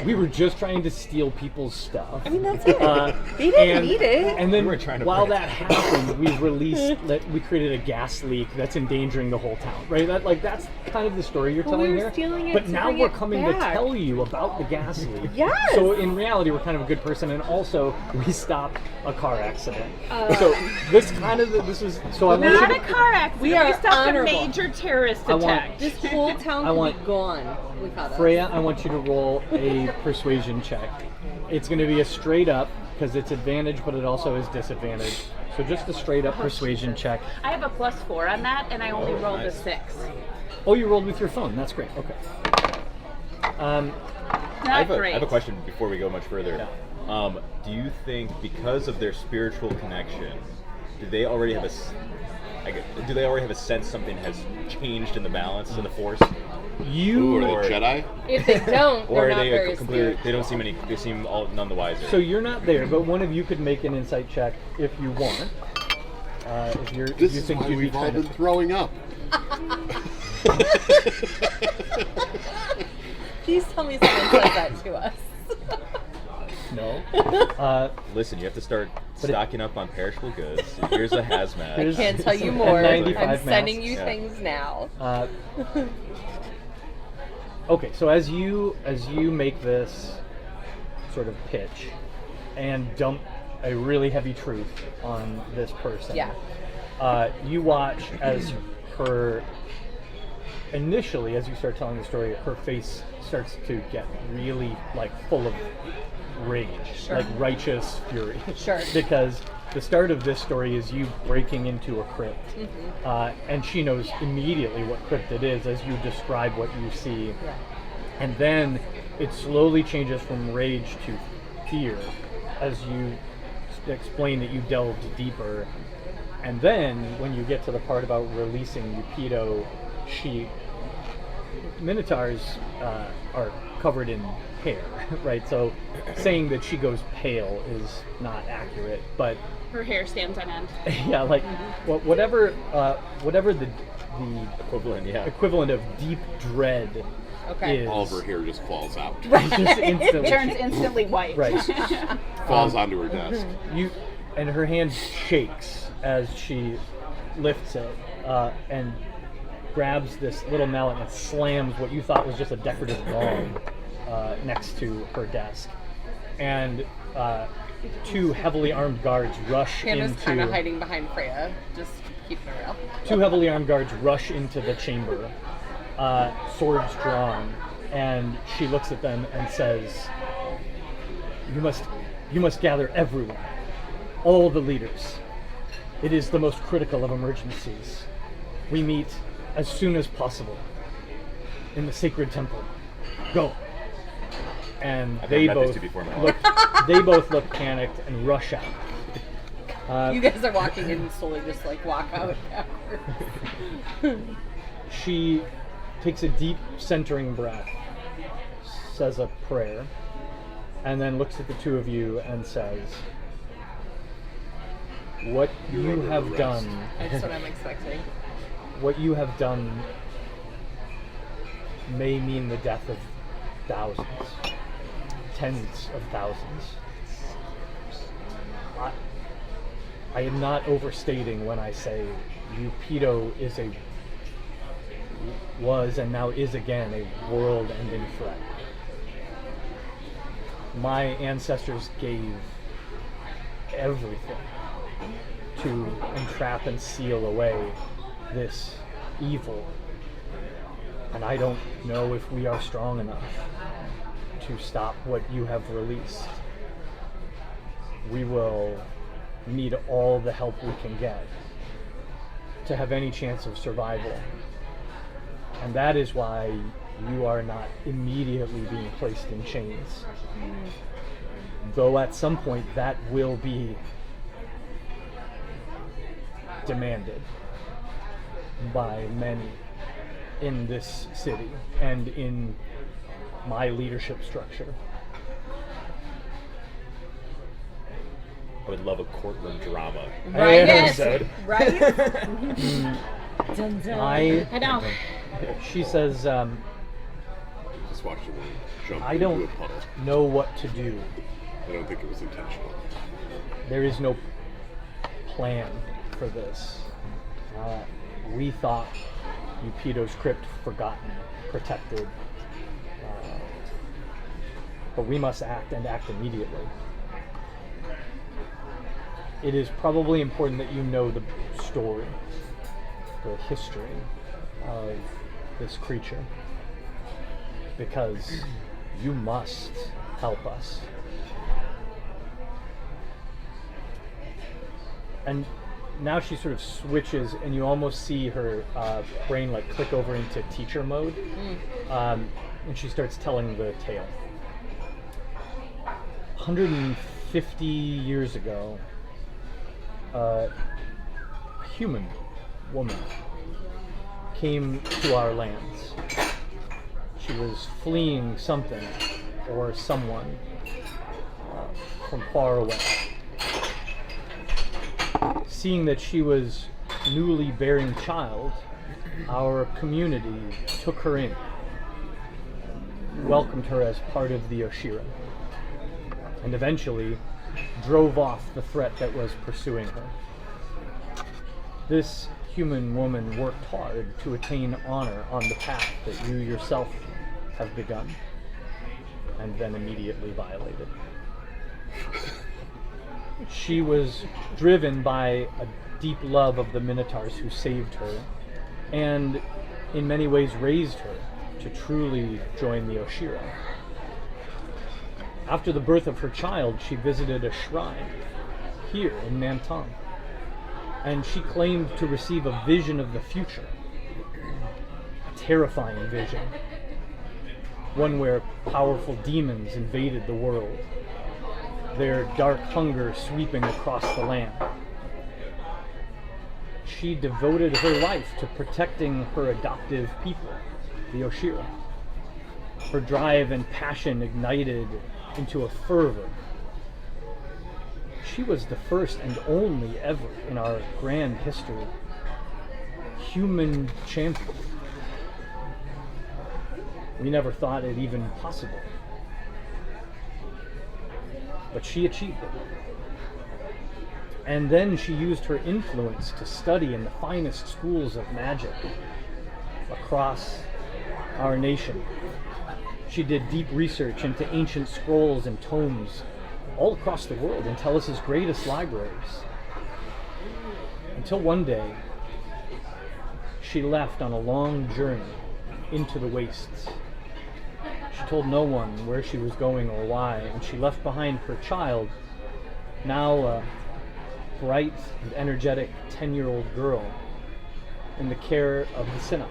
we were just trying to steal people's stuff. I mean, that's it. Uh, They didn't need it. And then We were trying to while burn it. that happened, we created a gas leak that's endangering the whole town. Right? That's kind of the story you're Well, telling we were here. stealing it But to now bring we're it coming to back. tell you about the gas leak. Yes. So in reality, we're kind of a good person, and also we stopped a car accident. So this kind of this is so I want you Not to, a car accident. We are stopped honorable. a major terrorist I want- attack. This whole town I could want- be gone without us. Freya, I want you to roll a persuasion check. It's going to be a straight up because it's advantage, but it also is disadvantage. So just a straight up persuasion check. I have a +4 on that, and I only rolled a nice. 6. Oh, you rolled with your phone. That's great. Okay. Not I great. have a question before we go much further. Yeah. Do you think because of their spiritual connection, do they already have do they already have a sense something has changed in the balance of the Force? Ooh, are Or- they Jedi? If they don't, Or they're are not they very completely? astute. They don't seem they seem all none the wiser. So you're not there, but one of you could make an insight check if you want. If you're, This if you is think why you'd be we've all kind been of throwing up. Please tell me someone says that to us. no. Listen, you have to start But it- stocking up on perishable goods. Here's a hazmat. Here's- Can't tell you And more. 95 I'm sending you masks. things now. Okay, so as you make this sort of pitch and dump a really heavy truth on this person, Yeah. You watch as her initially, as you start telling the story, her face starts to get really like full of rage, Sure. like righteous fury. Sure. Because the start of this story is you breaking into a crypt, and she knows immediately what crypt it is as you describe what you see. Yeah. And then it slowly changes from rage to fear as you explain that you delved deeper. And then when you get to the part about releasing Eupedo, Minotaurs are covered in hair, right? So saying that she goes pale is not accurate, but Her hair stands on end. yeah, like whatever the Equivalent, yeah. equivalent of deep dread Okay. is. All of her hair just falls out. Just instantly. Turns instantly white. Right. Falls onto her desk. And her hand shakes as she lifts it and grabs this little mallet and slams what you thought was just a decorative gong next to her desk. And two heavily armed guards rush Hannah's kind of into. hiding behind Freya, just keeping it real. Two heavily armed guards rush into the chamber, swords drawn, and she looks at them and says, "You must gather everyone, all the leaders. It is the most critical of emergencies. We meet as soon as possible in the sacred temple. Go." And I've they never met both these two before in my look. They both look panicked and rush out. You guys are walking in and slowly just like walk out backwards. She takes a deep centering breath, says a prayer, and then looks at the two of you and says, "What you have done, That's what I'm expecting. what you have done may mean the death of thousands, tens of thousands. I am not overstating when I say Eupedo was and now is again a world-ending threat. My ancestors gave everything to entrap and seal away this evil, and I don't know if we are strong enough to stop what you have released. We will need all the help we can get to have any chance of survival. And that is why you are not immediately being placed in chains. Though at some point that will be demanded by many in this city and in my leadership structure. I would love a courtroom drama. Right? Yes. Episode. Right? I know. She says, Just watched him jump I into don't a puddle. know what to do. I don't think it was intentional. There is no plan for this. We thought Eupedo's crypt forgotten, protected. But we must act and act immediately. It is probably important that you know the story, the history of this creature, because you must help us. And now she sort of switches, and you almost see her brain like click over into teacher mode, and she starts telling the tale. 150 years ago, human woman came to our lands. She was fleeing something or someone from far away. Seeing that she was newly bearing child, our community took her in, welcomed her as part of the Oshira, and eventually drove off the threat that was pursuing her. This human woman worked hard to attain honor on the path that you yourself have begun, and then immediately violated. She was driven by a deep love of the Minotaurs who saved her, and in many ways raised her to truly join the Oshira. After the birth of her child, she visited a shrine here in Nantong, and she claimed to receive a vision of the future, a terrifying vision, one where powerful demons invaded the world, their dark hunger sweeping across the land. She devoted her life to protecting her adoptive people, the Oshira. Her drive and passion ignited into a fervor. She was the first and only ever in our grand history human champion. We never thought it even possible. But she achieved it. And then she used her influence to study in the finest schools of magic across our nation. She did deep research into ancient scrolls and tomes all across the world in Telus's greatest libraries. Until one day, she left on a long journey into the wastes. She told no one where she was going or why, and she left behind her child, now a bright and energetic 10-year-old girl, in the care of the Synod.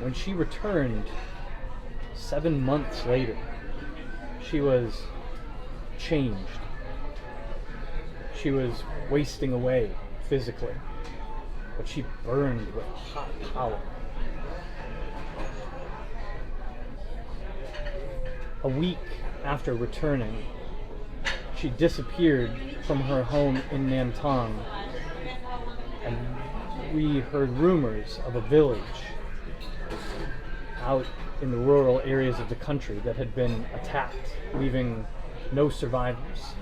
When she returned 7 months later, she was changed. She was wasting away physically, but she burned with hot power. A week after returning, she disappeared from her home in Nantong, and we heard rumors of a village out in the rural areas of the country that had been attacked, leaving no survivors.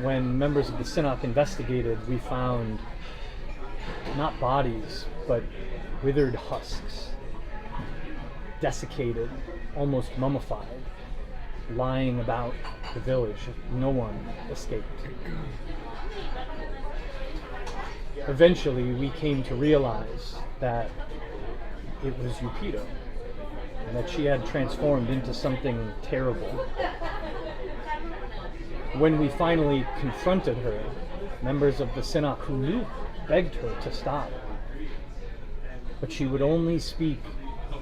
When members of the Sinnock investigated, we found not bodies, but withered husks, desiccated, almost mummified, lying about the village. No one escaped. Eventually, we came to realize that it was Yupido, and that she had transformed into something terrible. When we finally confronted her, members of the Sinnock who knew begged her to stop. But she would only speak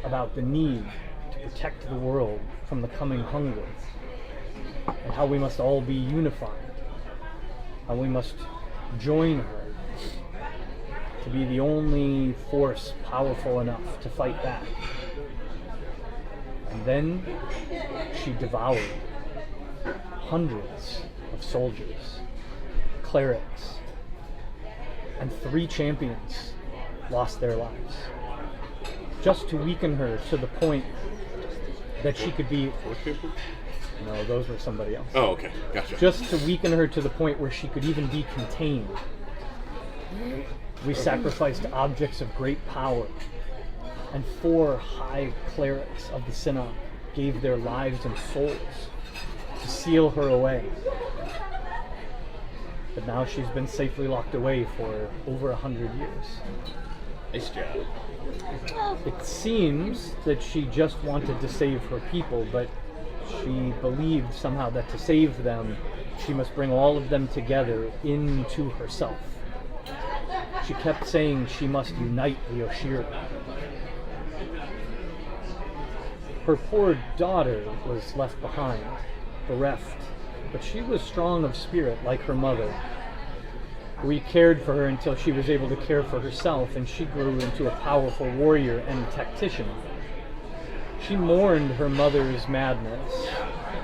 about the need to protect the world from the coming hunger, and how we must all be unified, how we must join her to be the only force powerful enough to fight back. And then she devoured hundreds of soldiers, clerics, and 3 champions lost their lives, just to weaken her to the point that she could be... No, those were somebody else. Oh, okay. Gotcha. Just to weaken her to the point where she could even be contained. We sacrificed objects of great power, and 4 high clerics of the Synod gave their lives and souls to seal her away. But now she's been safely locked away for over 100 years. Nice job. It seems that she just wanted to save her people, but she believed somehow that to save them, she must bring all of them together into herself. She kept saying she must unite the Oshira. Her poor daughter was left behind, bereft, but she was strong of spirit like her mother. We cared for her until she was able to care for herself, and she grew into a powerful warrior and tactician. She mourned her mother's madness,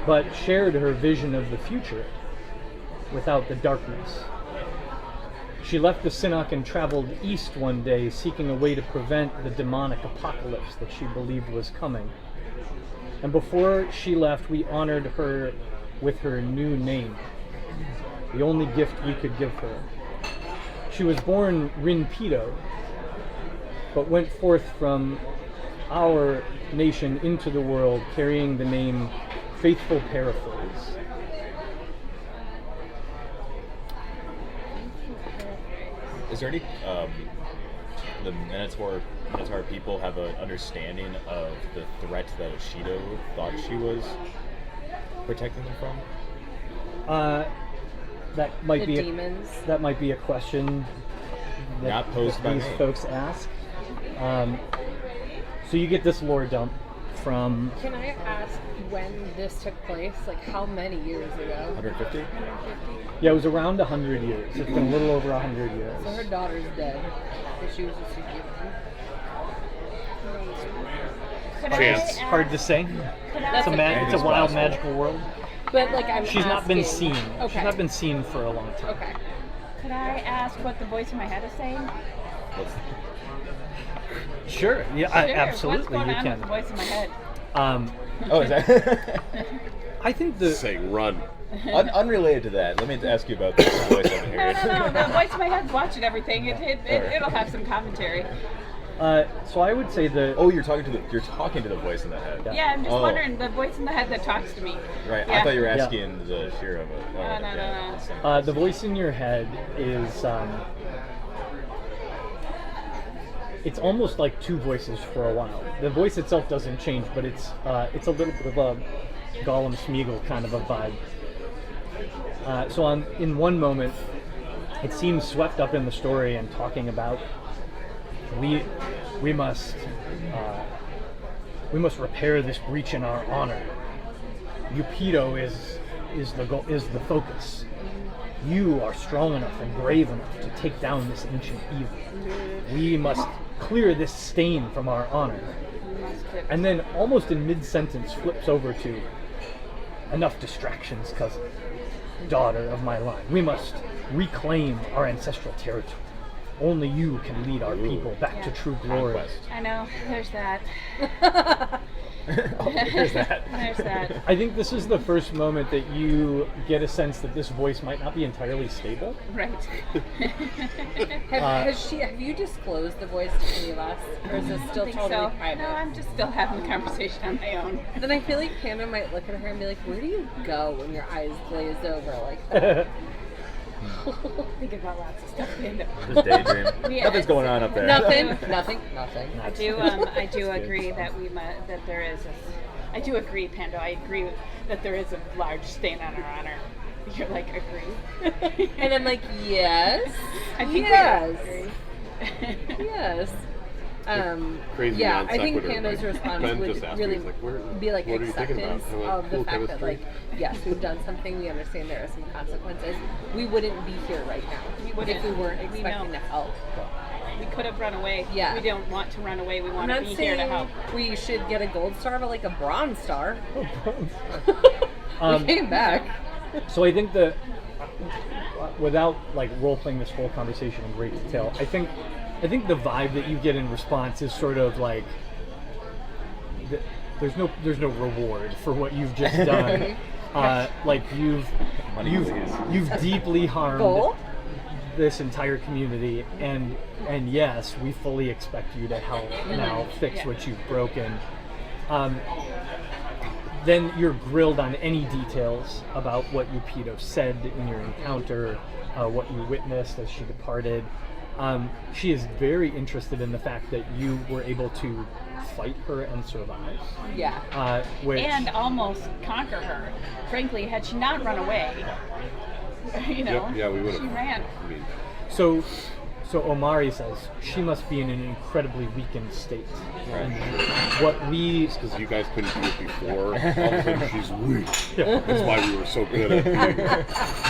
but shared her vision of the future without the darkness. She left the Synnock and traveled east one day, seeking a way to prevent the demonic apocalypse that she believed was coming. And before she left, we honored her with her new name, the only gift we could give her. She was born Rin Pido, but went forth from our nation into the world carrying the name Faithful Paraphrase. Is there any the Minotaur people have an understanding of the threat that Ashido thought she was protecting them from? That might The be demons. that might be a question that, Not posed that by these me. folks ask. So you get this lore dump from Can I ask when this took place? Like how many years ago? 150? 150? it was around 100 years. It's been a little over 100 years. So her daughter's dead. So she was just a human. Could Chance. It's hard to say. Could I, It's a, it's a It's wild, possible. magical world. But like I'm She's not been asking- seen. Okay. She's not been seen for a long time. Okay. could I ask what the voice in my head is saying? What's, Sure. Yeah, Sure. absolutely. What's going You on can. with the voice in my head? oh, is that I think the Saying run. unrelated to that? Let me ask you about this voice over No, here. no, no. The voice in my head's watching everything. It'll have some commentary. so I would say the Oh, you're talking to the voice in the head. Yeah, I'm just Oh. wondering the voice in the head that talks to me. Right. Yeah. I thought you were Yeah. asking the Shira. No. the voice in your head is it's almost like two voices for a while. The voice itself doesn't change, but it's a little bit of a Gollum Smeagol kind of a vibe. So in one moment, it seems swept up in the story and talking about we must repair this breach in our honor. Upido is the focus. You are strong enough and brave enough to take down this ancient evil. We must clear this stain from our honor. And then, almost in mid-sentence, flips over to enough distractions, cousin, daughter of my line. We must reclaim our ancestral territory. Only you can lead our people back to true glory. Conquest. I know. There's that. Oh, there's that. There's that. I think this is the first moment that you get a sense that this voice might not be entirely stable. Right. Have you disclosed the voice to any of us? Or is this still I think totally so. private? No, I'm just still having the conversation on my own. Then I feel like Panda might look at her and be like, where do you go when your eyes glaze over like that? Think about lots of stuff. Just daydream. Yeah, Nothing's going on up there. Nothing. I do agree that that there is I do agree, Pando. I agree that there is a large stain on our honor. You're like, agree? And I'm like, yes. I think yes. we agree. Yes. Crazy yeah, non I think sequitur, Pando's like, response Ben would just asked me, really he's like, "Where- be like what are you thinking about?" acceptance I went, of the "Cool fact that chemistry." like, yes, we've done something, we understand there are some consequences. We wouldn't be here right now if we weren't We expecting know. to help. We could have run away. Yeah. We don't want to run away. We I'm want not to be here to saying help. we should get a gold star, but like a bronze star. Um, We came back. So I think without like role playing this whole conversation in great detail, I think the vibe that you get in response is sort of like there's no reward for what you've just done. Like you've deeply harmed Goal? this entire community, and yes, we fully expect you to help now fix Yeah. what you've broken. Then you're grilled on any details about what Upido said in your encounter, what you witnessed as she departed. She is very interested in the fact that you were able to fight her and survive. Yeah. Which, And almost conquer her. Frankly, had she not run away, you know, Yep, yeah, we would have. she ran. I mean, so So Omari says she must be in an incredibly weakened state. Right. And what we Because you guys couldn't do it before. All of a sudden, she's weak. That's why we were so good at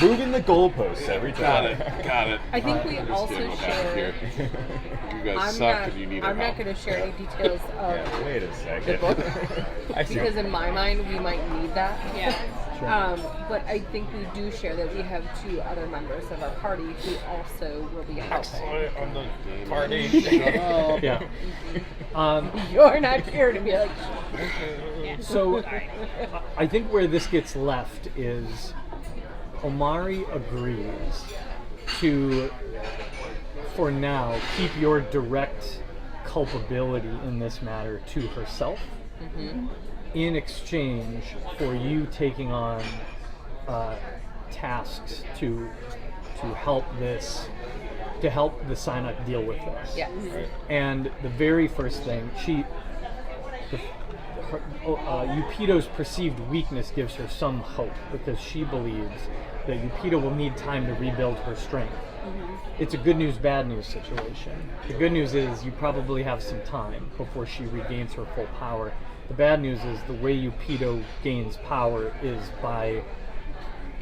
being. Moving the goalposts every time. Got it. I think we also Understand what happened share. here. You guys I'm suck not. and you need I'm our not help. going to share any details of Yeah, wait a the second. book I see. because in my mind we might need that. Yeah. But I think we do share that we have 2 other members of our party who also will be helping. on the party. Shut up. yeah. You're not here to be like. So I think where this gets left is Omari agrees to, for now, keep your direct culpability in this matter to herself in exchange for you taking on tasks to help the Synod deal with this. Yes. Right. And the very first thing, Eupedo's perceived weakness gives her some hope because she believes that Eupedo will need time to rebuild her strength. It's a good news, bad news situation. The good news is you probably have some time before she regains her full power. The bad news is the way Eupedo gains power is by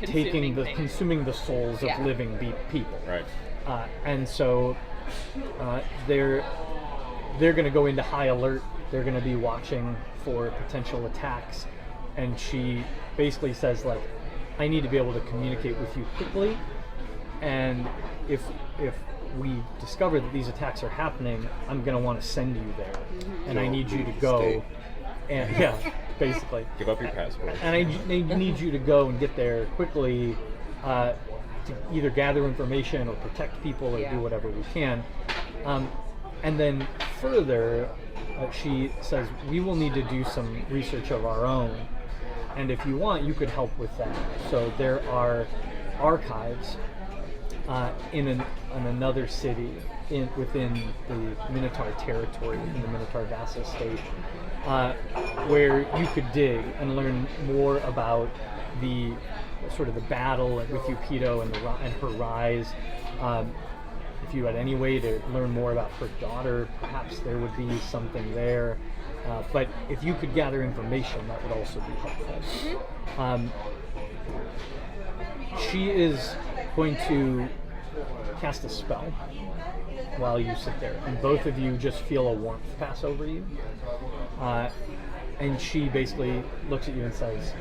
consuming the souls of Yeah. living people. Right. And so they're going to go into high alert. They're going to be watching for potential attacks. And she basically says, like, I need to be able to communicate with you quickly. And if we discover that these attacks are happening, I'm going to want to send you there. And I need you to go. Stay. And yeah, basically. Give up your passport. And I need you to go and get there quickly to either gather information or protect people or Yeah. do whatever we can. And then further, she says, we will need to do some research of our own. And if you want, you could help with that. So there are archives in another city within the Minotaur territory, in the Minotaur vassal state, where you could dig and learn more about the sort of the battle with Eupedo and her rise. If you had any way to learn more about her daughter, perhaps there would be something there. But if you could gather information, that would also be helpful. She is going to cast a spell while you sit there, and both of you just feel a warmth pass over you. And she basically looks at you and says,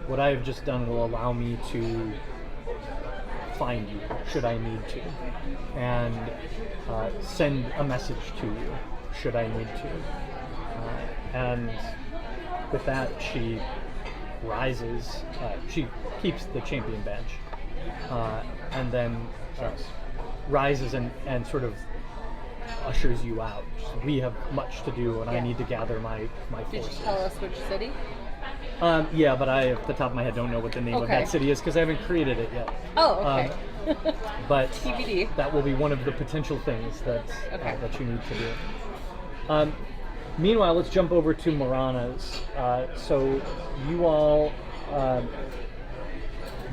what I have just done will allow me to find you, should I need to, and send a message to you, should I need to. And with that, she rises. She keeps the champion badge, and then rises and sort of ushers you out. We have much to do, and I need to gather my Did forces. you tell us which city? Yeah, but I, off the top of my head, don't know what the name of Okay. that city is because I haven't created it yet. Oh, okay. But TBD. that will be one of the potential things that Okay. that you need to do. Meanwhile, let's jump over to Marana's. So you all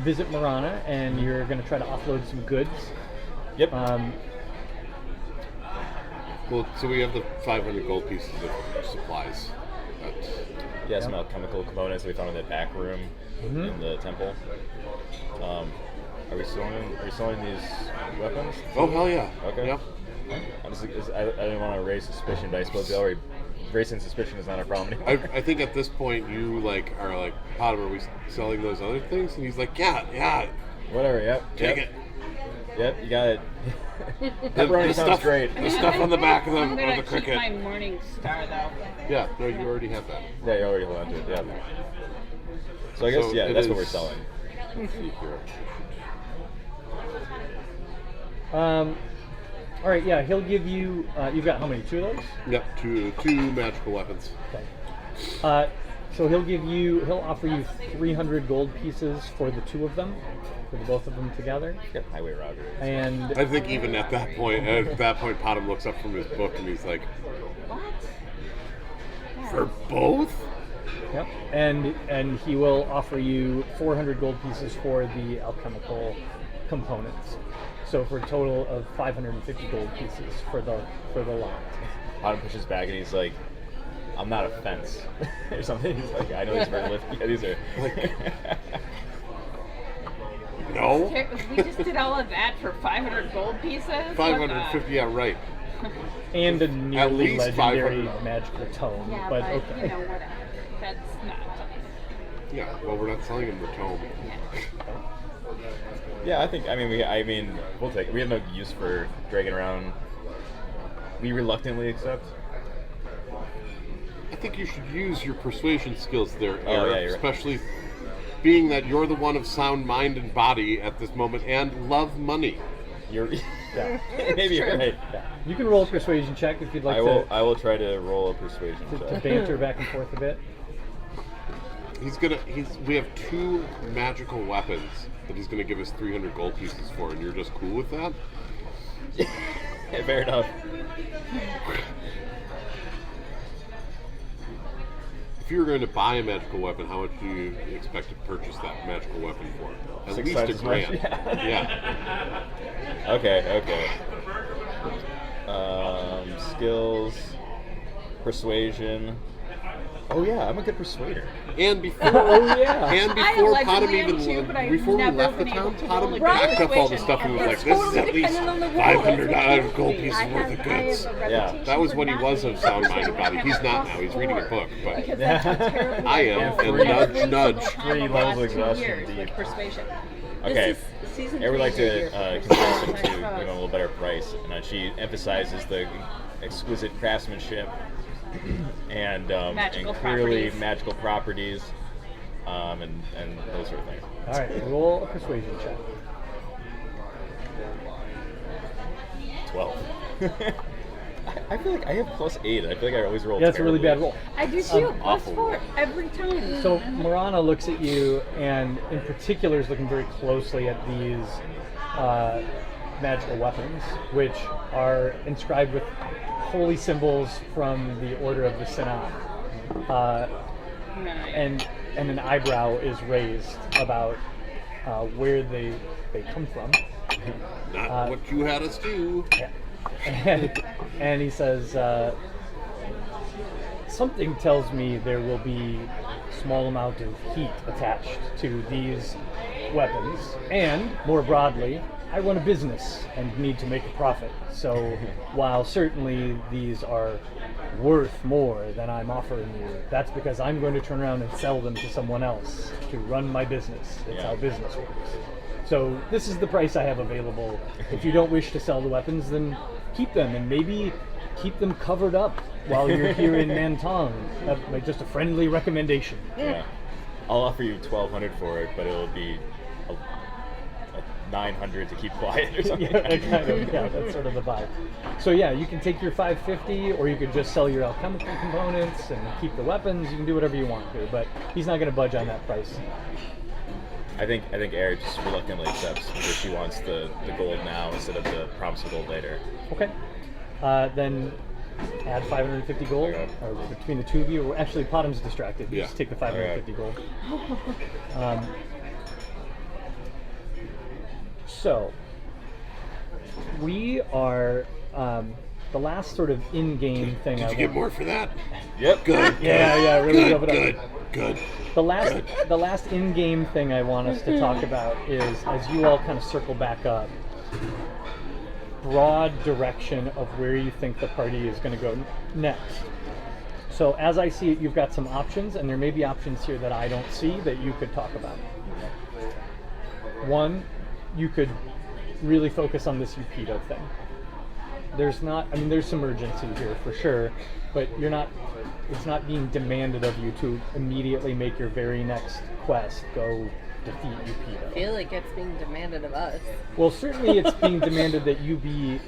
visit Marana, and you're going to try to offload some goods. Yep. Well, so we have the 500 gold pieces of supplies. Yeah, some alchemical components that we found in that back room in the temple. Are we selling these weapons? Oh, hell yeah. Okay. Yep. I didn't want to raise suspicion, but I suppose raising suspicion is not a problem anymore. I think at this point you are like, Potter, are we selling those other things? And he's like, yeah. Whatever. Yep. Take yep. it. Yep. You got it. The Pepperoni sounds stuff, great. The stuff on the back of I'm the gonna keep cricket. my morning star though. Yeah, no, you already have that. Yeah, you already hold on to it. Yeah. So I guess So yeah, it that's what we're is- selling. Let's see here. All right, yeah, he'll give you. You've got how many? 2 of those? Yep, two magical weapons. Okay. So he'll offer you 300 gold pieces for the 2 of them, for the both of them together. Got highway robbery. And I think even at that point, Potham looks up from his book and he's like, What? for both? Yep. And he will offer you 400 gold pieces for the alchemical components. So for a total of 550 gold pieces for the lot. Adam pushes back and he's like, I'm not a fence or something. He's like, I know these are lift. Yeah, these are. No. Okay, we just did all of that for 500 gold pieces. 550. Yeah, right. And a nearly least legendary 500. magical tome. Yeah, but but okay. you know, whatever. That's not something. Yeah. Well, we're not selling him the tome. Yeah, I mean, we'll take it. We have no use for dragging around. We reluctantly accept. I think you should use your persuasion skills there, Oh, Eric, yeah, you're right. especially being that you're the one of sound mind and body at this moment and love money. You're. Yeah. Maybe you're right. Yeah. You can roll a persuasion check if you'd like I will try to roll a persuasion to check. banter back and forth a bit. We have 2 magical weapons that he's gonna give us 300 gold pieces for, and you're just cool with that? Yeah, fair enough. If you were going to buy a magical weapon, how much do you expect to purchase that magical weapon for? At 6 least times a as much, grand. yeah. Yeah. Okay. Skills, persuasion. Oh yeah, I'm a good persuader. And before, yeah. and I before allegedly Potom am too, but I've before we never left the been able town, to Potom roll a packed up all the persuasion. stuff and was And like, it's "This is totally at least dependent on the role. $500 gold pieces I worth of have goods." a Yeah. reputation That was for when he not was being of sound-minded able to body. He's have not a now. He's reading a book, but Because that's how terrible I I've am, been and for nudge, every nudge. single time 3 over the levels of last 2 exhaustion years deep. with persuasion. Okay. This is season I would 3 like year to for convince him to Trust. give him a little better price, and she emphasizes the exquisite craftsmanship and Magical clearly properties. magical properties, and those sort of things. All right, roll a persuasion check. 12. I feel like I have +8. I feel like I always roll. Yeah, that's a really bad terribly. roll. I do too. awful. +4 every time. So Morana looks at you, and in particular is looking very closely at these magical weapons, which are inscribed with holy symbols from the Order of the Synod. And an eyebrow is raised about where they come from. not what you had us do. And he says, something tells me there will be a small amount of heat attached to these weapons, and more broadly, I run a business and need to make a profit. So while certainly these are worth more than I'm offering you, that's because I'm going to turn around and sell them to someone else to run my business. It's Yeah. how business works. So this is the price I have available. If you don't wish to sell the weapons, then keep them, and maybe keep them covered up while you're here in Nantong. Like just a friendly recommendation. Yeah. I'll offer you 1,200 for it, but it'll be a 900 to keep quiet or something. Yeah, that's sort of the vibe. So yeah, you can take your 550, or you could just sell your alchemical components and keep the weapons. You can do whatever you want to, but he's not going to budge on that price. I think Eric just reluctantly accepts because she wants the gold now instead of the promise of gold later. Okay. Then add 550 gold, Okay. or between the two of you. Or actually, Potom's distracted. You Yeah. just take the 550 gold. So we are the last sort of in-game thing. Did you get more for that? Yep. Good. Yeah, really Good. dope it up. Good. The last in-game thing I want us to talk about is, as you all kind of circle back up, broad direction of where you think the party is going to go next. So as I see it, you've got some options, and there may be options here that I don't see that you could talk about. One, you could really focus on this Upido thing. There's some urgency here for sure, but it's not being demanded of you to immediately make your very next quest go defeat I Upido. feel like it's being demanded of us. Well, certainly it's being demanded that you be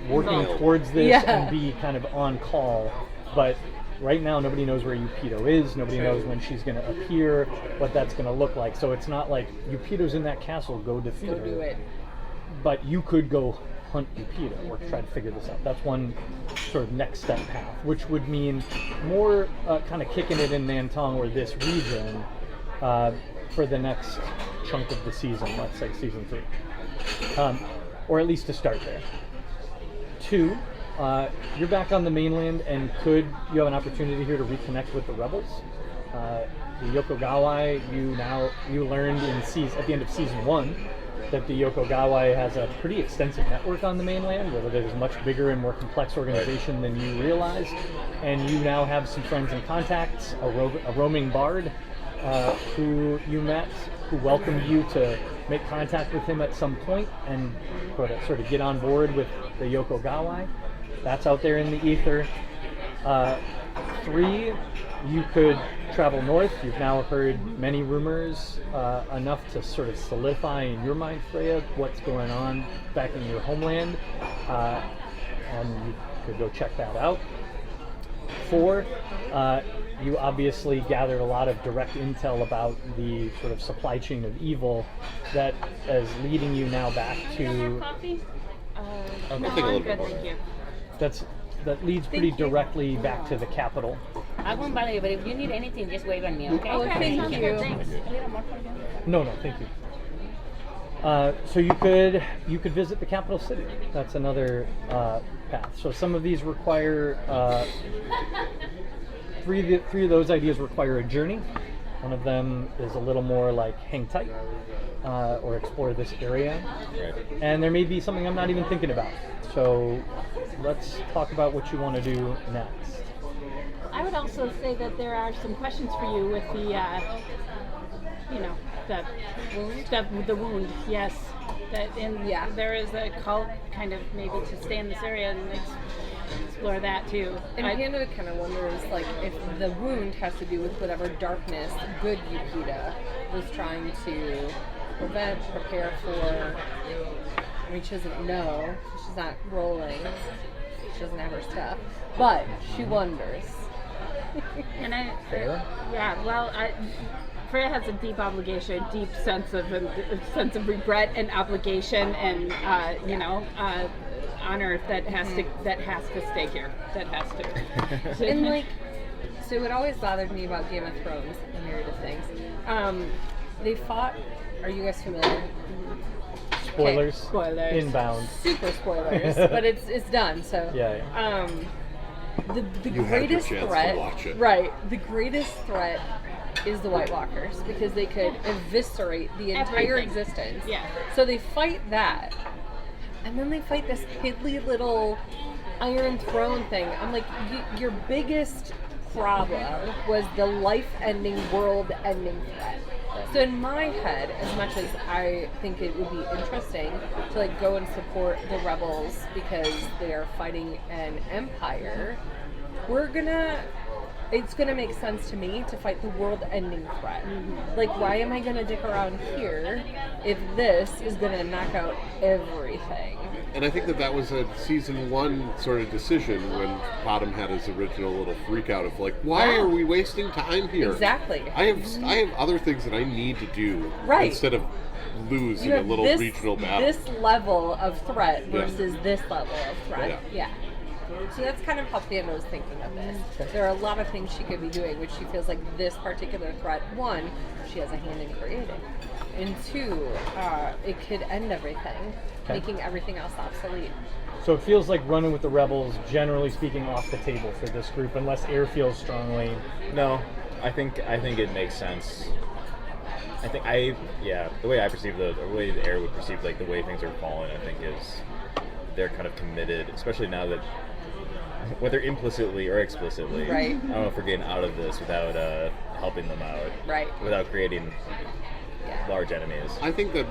working No. towards this Yeah. and be kind of on call, but right now nobody knows where Upido is, nobody knows when she's going to appear, what that's going to look like, so it's not like Upido's in that castle, go defeat Go her. do it. But you could go hunt Upita or try to figure this out. That's one sort of next step path, which would mean more kind of kicking it in Nantong or this region for the next chunk of the season, let's say season 3. Or at least to start there. 2, you're back on the mainland, and you have an opportunity here to reconnect with the rebels. The Yokogawai, you learned at the end of season 1 that the Yokogawai has a pretty extensive network on the mainland, where it is a much bigger and more complex organization than you realized, and you now have some friends and contacts, a roaming bard who you met, who welcomed you to make contact with him at some point and sort of get on board with the Yokogawai. That's out there in the ether. 3, you could travel north. You've now heard many rumors, enough to sort of solidify in your mind, Freya, what's going on back in your homeland, and you could go check that out. 4, you obviously gathered a lot of direct intel about the sort of supply chain of evil that is leading you now back to. Coffee? I'll No, take a I'm little good, bit more. thank you. That leads pretty directly back to the capital. I won't bother you, but if you need anything, just wave at me, okay? Oh, thank Sounds you. good, thanks. A little more for you. No, thank you. So you could visit the capital city. That's another path. So some of these require three of those ideas require a journey. One of them is a little more like hang tight or explore this area, Right. and there may be something I'm not even thinking about. So let's talk about what you want to do next. I would also say that there are some questions for you with the, the wound. Yes, there is a cult kind of maybe to stay in this area and explore that too. And Panda kind of wonders, like, if the wound has to do with whatever darkness good Yukita was trying to prepare for. I mean, she doesn't know. She's not rolling. She doesn't have her stuff. But she wonders. And Fair? Freya has a deep obligation, deep sense of regret and obligation, and honor that has to stay here. That has to. And like, so what always bothered me about Game of Thrones, a myriad of things, they fought. Are you guys familiar? Spoilers. Spoilers. Inbound. Super spoilers, but it's done. So Yeah. The You had your greatest chance to threat, watch it. right? The greatest threat is the White Walkers because they could eviscerate the entire Everything. existence. Yeah. So they fight that, and then they fight this piddly little Iron Throne thing. I'm like, your biggest problem was the life-ending, world-ending threat. So in my head, as much as I think it would be interesting to like go and support the rebels because they are fighting an empire, it's gonna make sense to me to fight the world-ending threat. Like, why am I gonna dick around here if this is gonna knock out everything? And I think that was a season 1 sort of decision when Bottom had his original little freak out of like, why Yeah. are we wasting time here? Exactly. I have other things that I need to do Right. instead of lose You in a have little this, regional battle. this level of threat Yeah. versus this level of threat. Yeah. So that's kind of how Theodore was thinking of this. There are a lot of things she could be doing, which she feels like this particular threat, 1, she has a hand in creating, and 2, it could end everything, making everything else obsolete. So it feels like running with the rebels, generally speaking, off the table for this group, unless Air feels strongly. No, I think it makes sense. The way I perceive the way the Air would perceive like the way things are falling, I think is they're kind of committed, especially now that whether implicitly or explicitly. Right. I don't know if we're getting out of this without helping them out. Right. Without creating Yeah. large enemies. I think that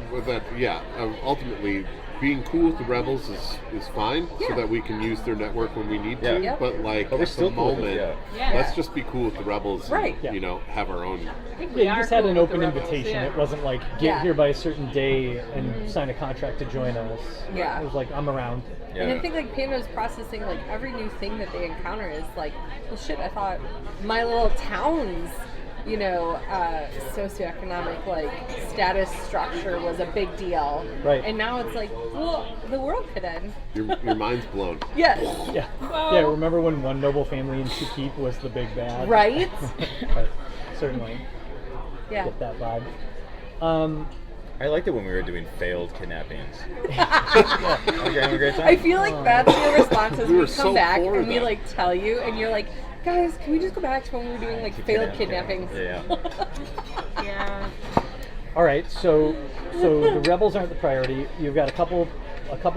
ultimately being cool with the rebels is fine, so Yeah. that we can use their network when we need to. Yeah. Yep. But like But we're at still the cool with moment, it, yeah. let's just be cool with the rebels. Right. And, have our own. I think Yeah, we you are just had cool an with the open rebels, invitation. yeah. It wasn't like, get Yeah. here by a certain day and sign a contract to join us. Yeah. It was like, I'm around. Yeah. And I think like Panda's processing like every new thing that they encounter is like, well shit, I thought my little towns you know, socioeconomic like status structure was a big deal. Right. And now it's like, well, the world could end. Your mind's blown. Yes. Yeah. Yeah. Remember when one noble family in Shakip was the big bad? Right? But certainly Yeah. get that vibe. I liked it when we were doing failed kidnappings. Having a great time. I feel like that's your response as We we, were come so back for and we that. like tell you and you're like, guys, can we just go back to when we were doing like failed kidnappings? Yeah. Yeah. All right, so the rebels aren't the priority. You've got a couple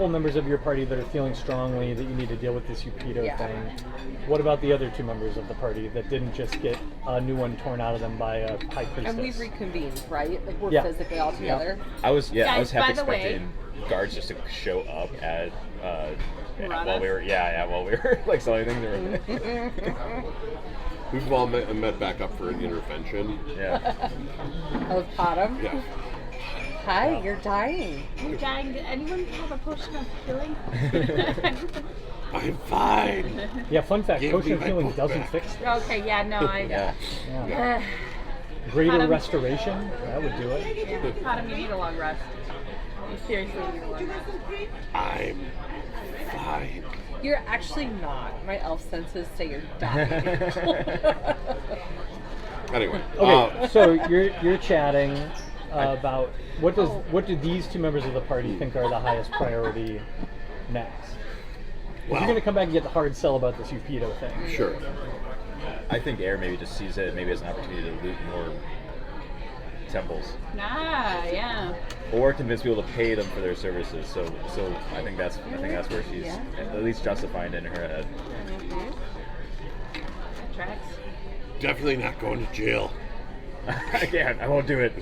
members of your party that are feeling strongly that you need to deal with this Upido Yeah. thing. What about the other two members of the party that didn't just get a new one torn out of them by a high priestess? And we've reconvened, right? Like we're Yeah. physically all together. I was Guys, half by the way- expecting guards just to show up at Murata? while we were like selling things. We've all met back up for an intervention. Yeah. Of Bottom. Yeah. Hi, you're dying. I'm dying. Did anyone have a potion of healing? I'm fine. Yeah, fun fact, Give potion me of my healing book doesn't back. fix it. Okay, yeah, no, Yeah. Yeah. Greater Bottom. restoration, that would do it. Yeah, Bottom, you need a long rest. You seriously need a long rest. I'm fine. You're actually not. My elf senses say you're dying. Anyway. Okay, so you're chatting about what do these two members of the party think are the highest priority next? If Wow. you're going to come back and get the hard sell about this Upido thing. Sure. I think Air maybe just sees it maybe as an opportunity to loot more temples, Ah, yeah. or convince people to pay them for their services. So I think that's where she's Yeah. at least justifying it in her head. That tracks. Definitely not going to jail. Again, I won't do it.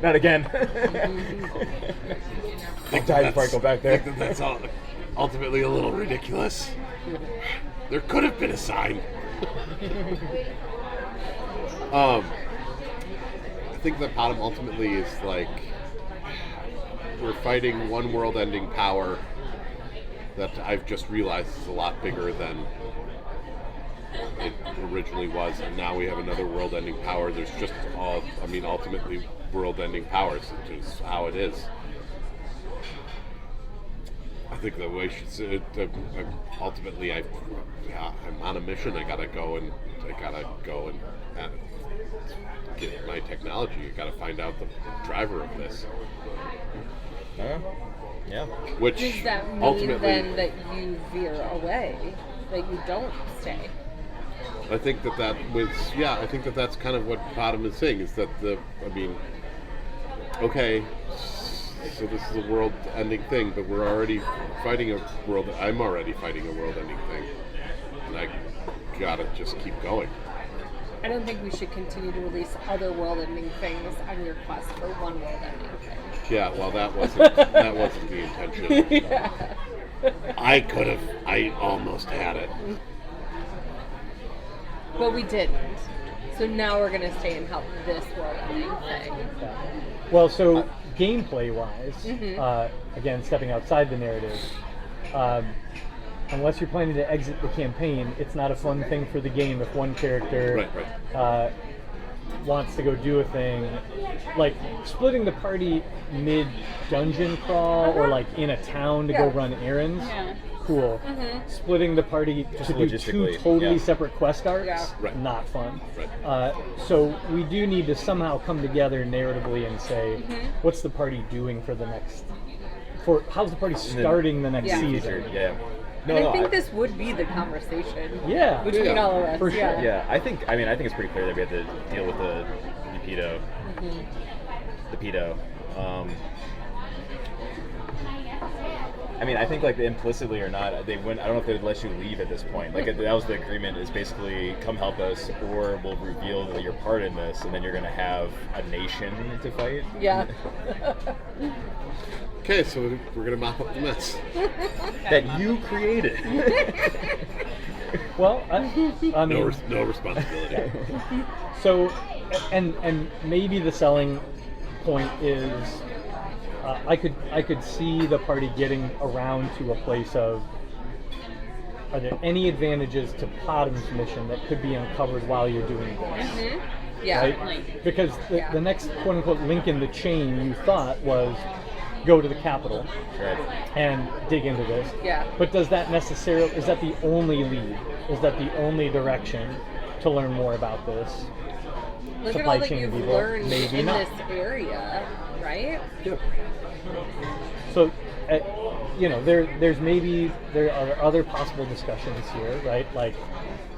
Not again. I'll die before I go back I there. think that's ultimately a little ridiculous. There could have been a sign. I think that Bottom ultimately is like we're fighting one world-ending power that I've just realized is a lot bigger than it originally was, and now we have another world-ending power. There's just ultimately world-ending powers, which is how it is. I think the way she said it, ultimately, I'm on a mission. I gotta go and get my technology. I gotta find out the driver of this. Yeah. Which Does that mean ultimately, then that you veer away? That you don't stay? I think that was I think that that's kind of what Bottom is saying is that okay, so this is a world-ending thing, but we're already fighting I'm already fighting a world-ending thing, and I gotta just keep going. I don't think we should continue to release other world-ending things on your quest for one world-ending thing. Yeah, well, that wasn't the intention. Yeah. I almost had it. But we didn't. So now we're gonna stay and help this world-ending thing. Well, so gameplay-wise, again, stepping outside the narrative, unless you're planning to exit the campaign, it's not a fun thing for the game if one character Right. wants to go do a thing. Like, splitting the party mid-dungeon crawl or, like, in a town to go Yeah. run errands, Yeah. cool. Splitting the party to do two logistically, totally yeah. separate quest arcs, Yeah. Right. not fun. Right. So we do need to somehow come together narratively and say, what's the party doing for the next? How's the party starting the next Yeah. season? Yeah. And I think this would be the conversation Yeah, between Yeah. all of us. For sure. Yeah. Yeah, I think it's pretty clear that we have to deal with the pedo. The pedo. I think like implicitly or not, they wouldn't. I don't know if they'd let you leave at this point. Like that was the agreement. Is basically come help us, or we'll reveal that you're part in this, and then you're gonna have a nation to fight. Yeah. Okay, so we're gonna mop up the mess. That you created. Well, I mean, No responsibility. so, and maybe the selling point is, I could see the party getting around to a place of, are there any advantages to Bottom's mission that could be uncovered while you're doing this? Yeah. right? Certainly. Because Yeah. the next quote unquote link in the chain you thought was go to the Capitol Right. and dig into this. Yeah. But does that necessarily, is that the only lead? Is that the only direction to learn more about this? Look at supply all that chain you've people? learned Maybe in not. this area, right? So, there's maybe there are other possible discussions here, right? Like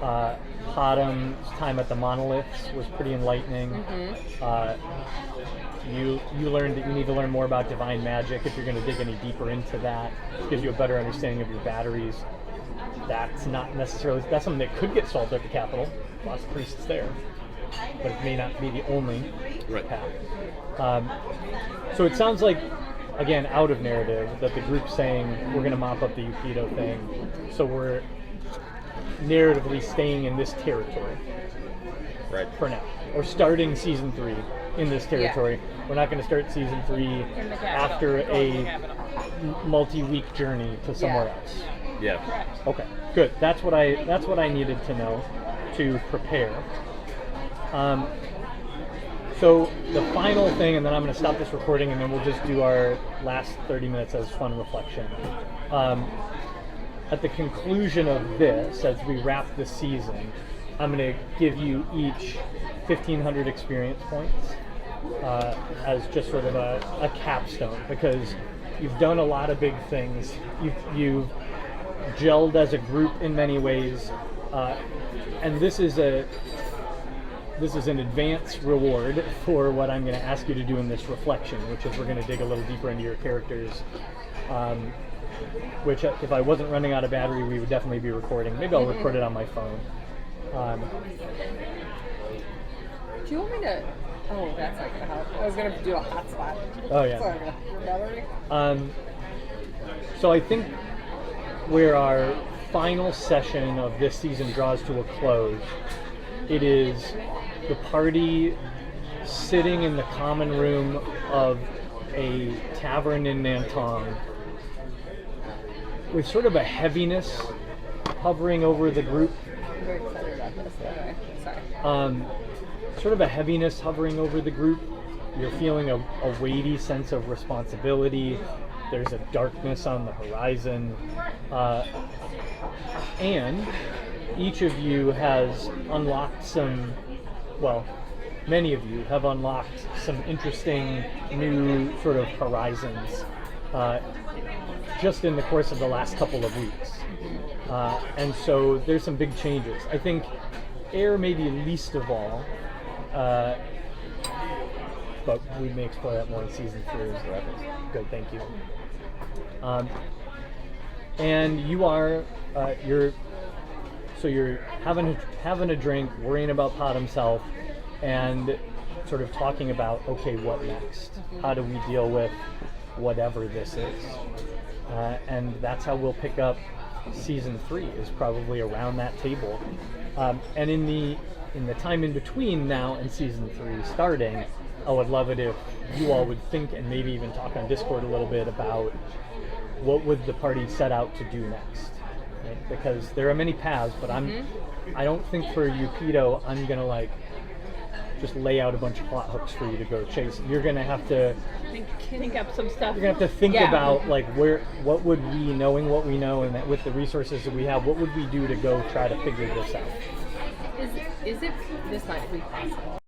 Podham's time at the Monoliths was pretty enlightening. You learned that you need to learn more about divine magic if you're going to dig any deeper into that. It gives you a better understanding of your batteries. That's not necessarily, that's something that could get solved at the Capitol. Lots of priests there, but it may not be the only Right. path. So it sounds like, again, out of narrative, that the group's saying we're going to mop up the Yukido thing, so we're narratively staying in this territory Right. for now, or starting season 3 in this territory. We're not going to start season 3 In the capital. after Going to the a capital. multi-week journey to somewhere Yeah. else. Yeah. Correct. Okay, good. That's what I needed to know to prepare. So the final thing, and then I'm going to stop this recording, and then we'll just do our last 30 minutes as fun reflection. At the conclusion of this, as we wrap the season, I'm going to give you each 1,500 experience points as just sort of a capstone, because you've done a lot of big things. You've gelled as a group in many ways, and this is an advance reward for what I'm going to ask you to do in this reflection, which is we're going to dig a little deeper into your characters. Which, if I wasn't running out of battery, we would definitely be recording. Maybe I'll record it on my phone. Do you want me to? Oh, that's not gonna help. I was gonna do a hotspot. Oh, yeah. Sorry, your battery. So I think where our final session of this season draws to a close, it is the party sitting in the common room of a tavern in Nantong with sort of a heaviness hovering over the group. I'm very excited about this. Anyway, sorry. Sort of a heaviness hovering over the group. You're feeling a weighty sense of responsibility. There's a darkness on the horizon. And each of you has unlocked many of you have unlocked some interesting new sort of horizons just in the course of the last couple of weeks. And so there's some big changes. I think Air maybe least of all, but we may explore that more in season 3. Good, thank you. And you are, you're having a drink, worrying about Pod himself, and sort of talking about, okay, what next? How do we deal with whatever this is? And that's how we'll pick up season 3, is probably around that table. And in the time in between now and season 3 starting, I would love it if you all would think and maybe even talk on Discord a little bit about what would the party set out to do next. Right? Because there are many paths, but I don't think for Yukido I'm gonna just lay out a bunch of plot hooks for you to go chase. You're gonna have to Think up some stuff. You're gonna have to think Yeah. about what would we, knowing what we know, and that with the resources that we have, what would we do to go try to figure this out? Is it? This might be possible.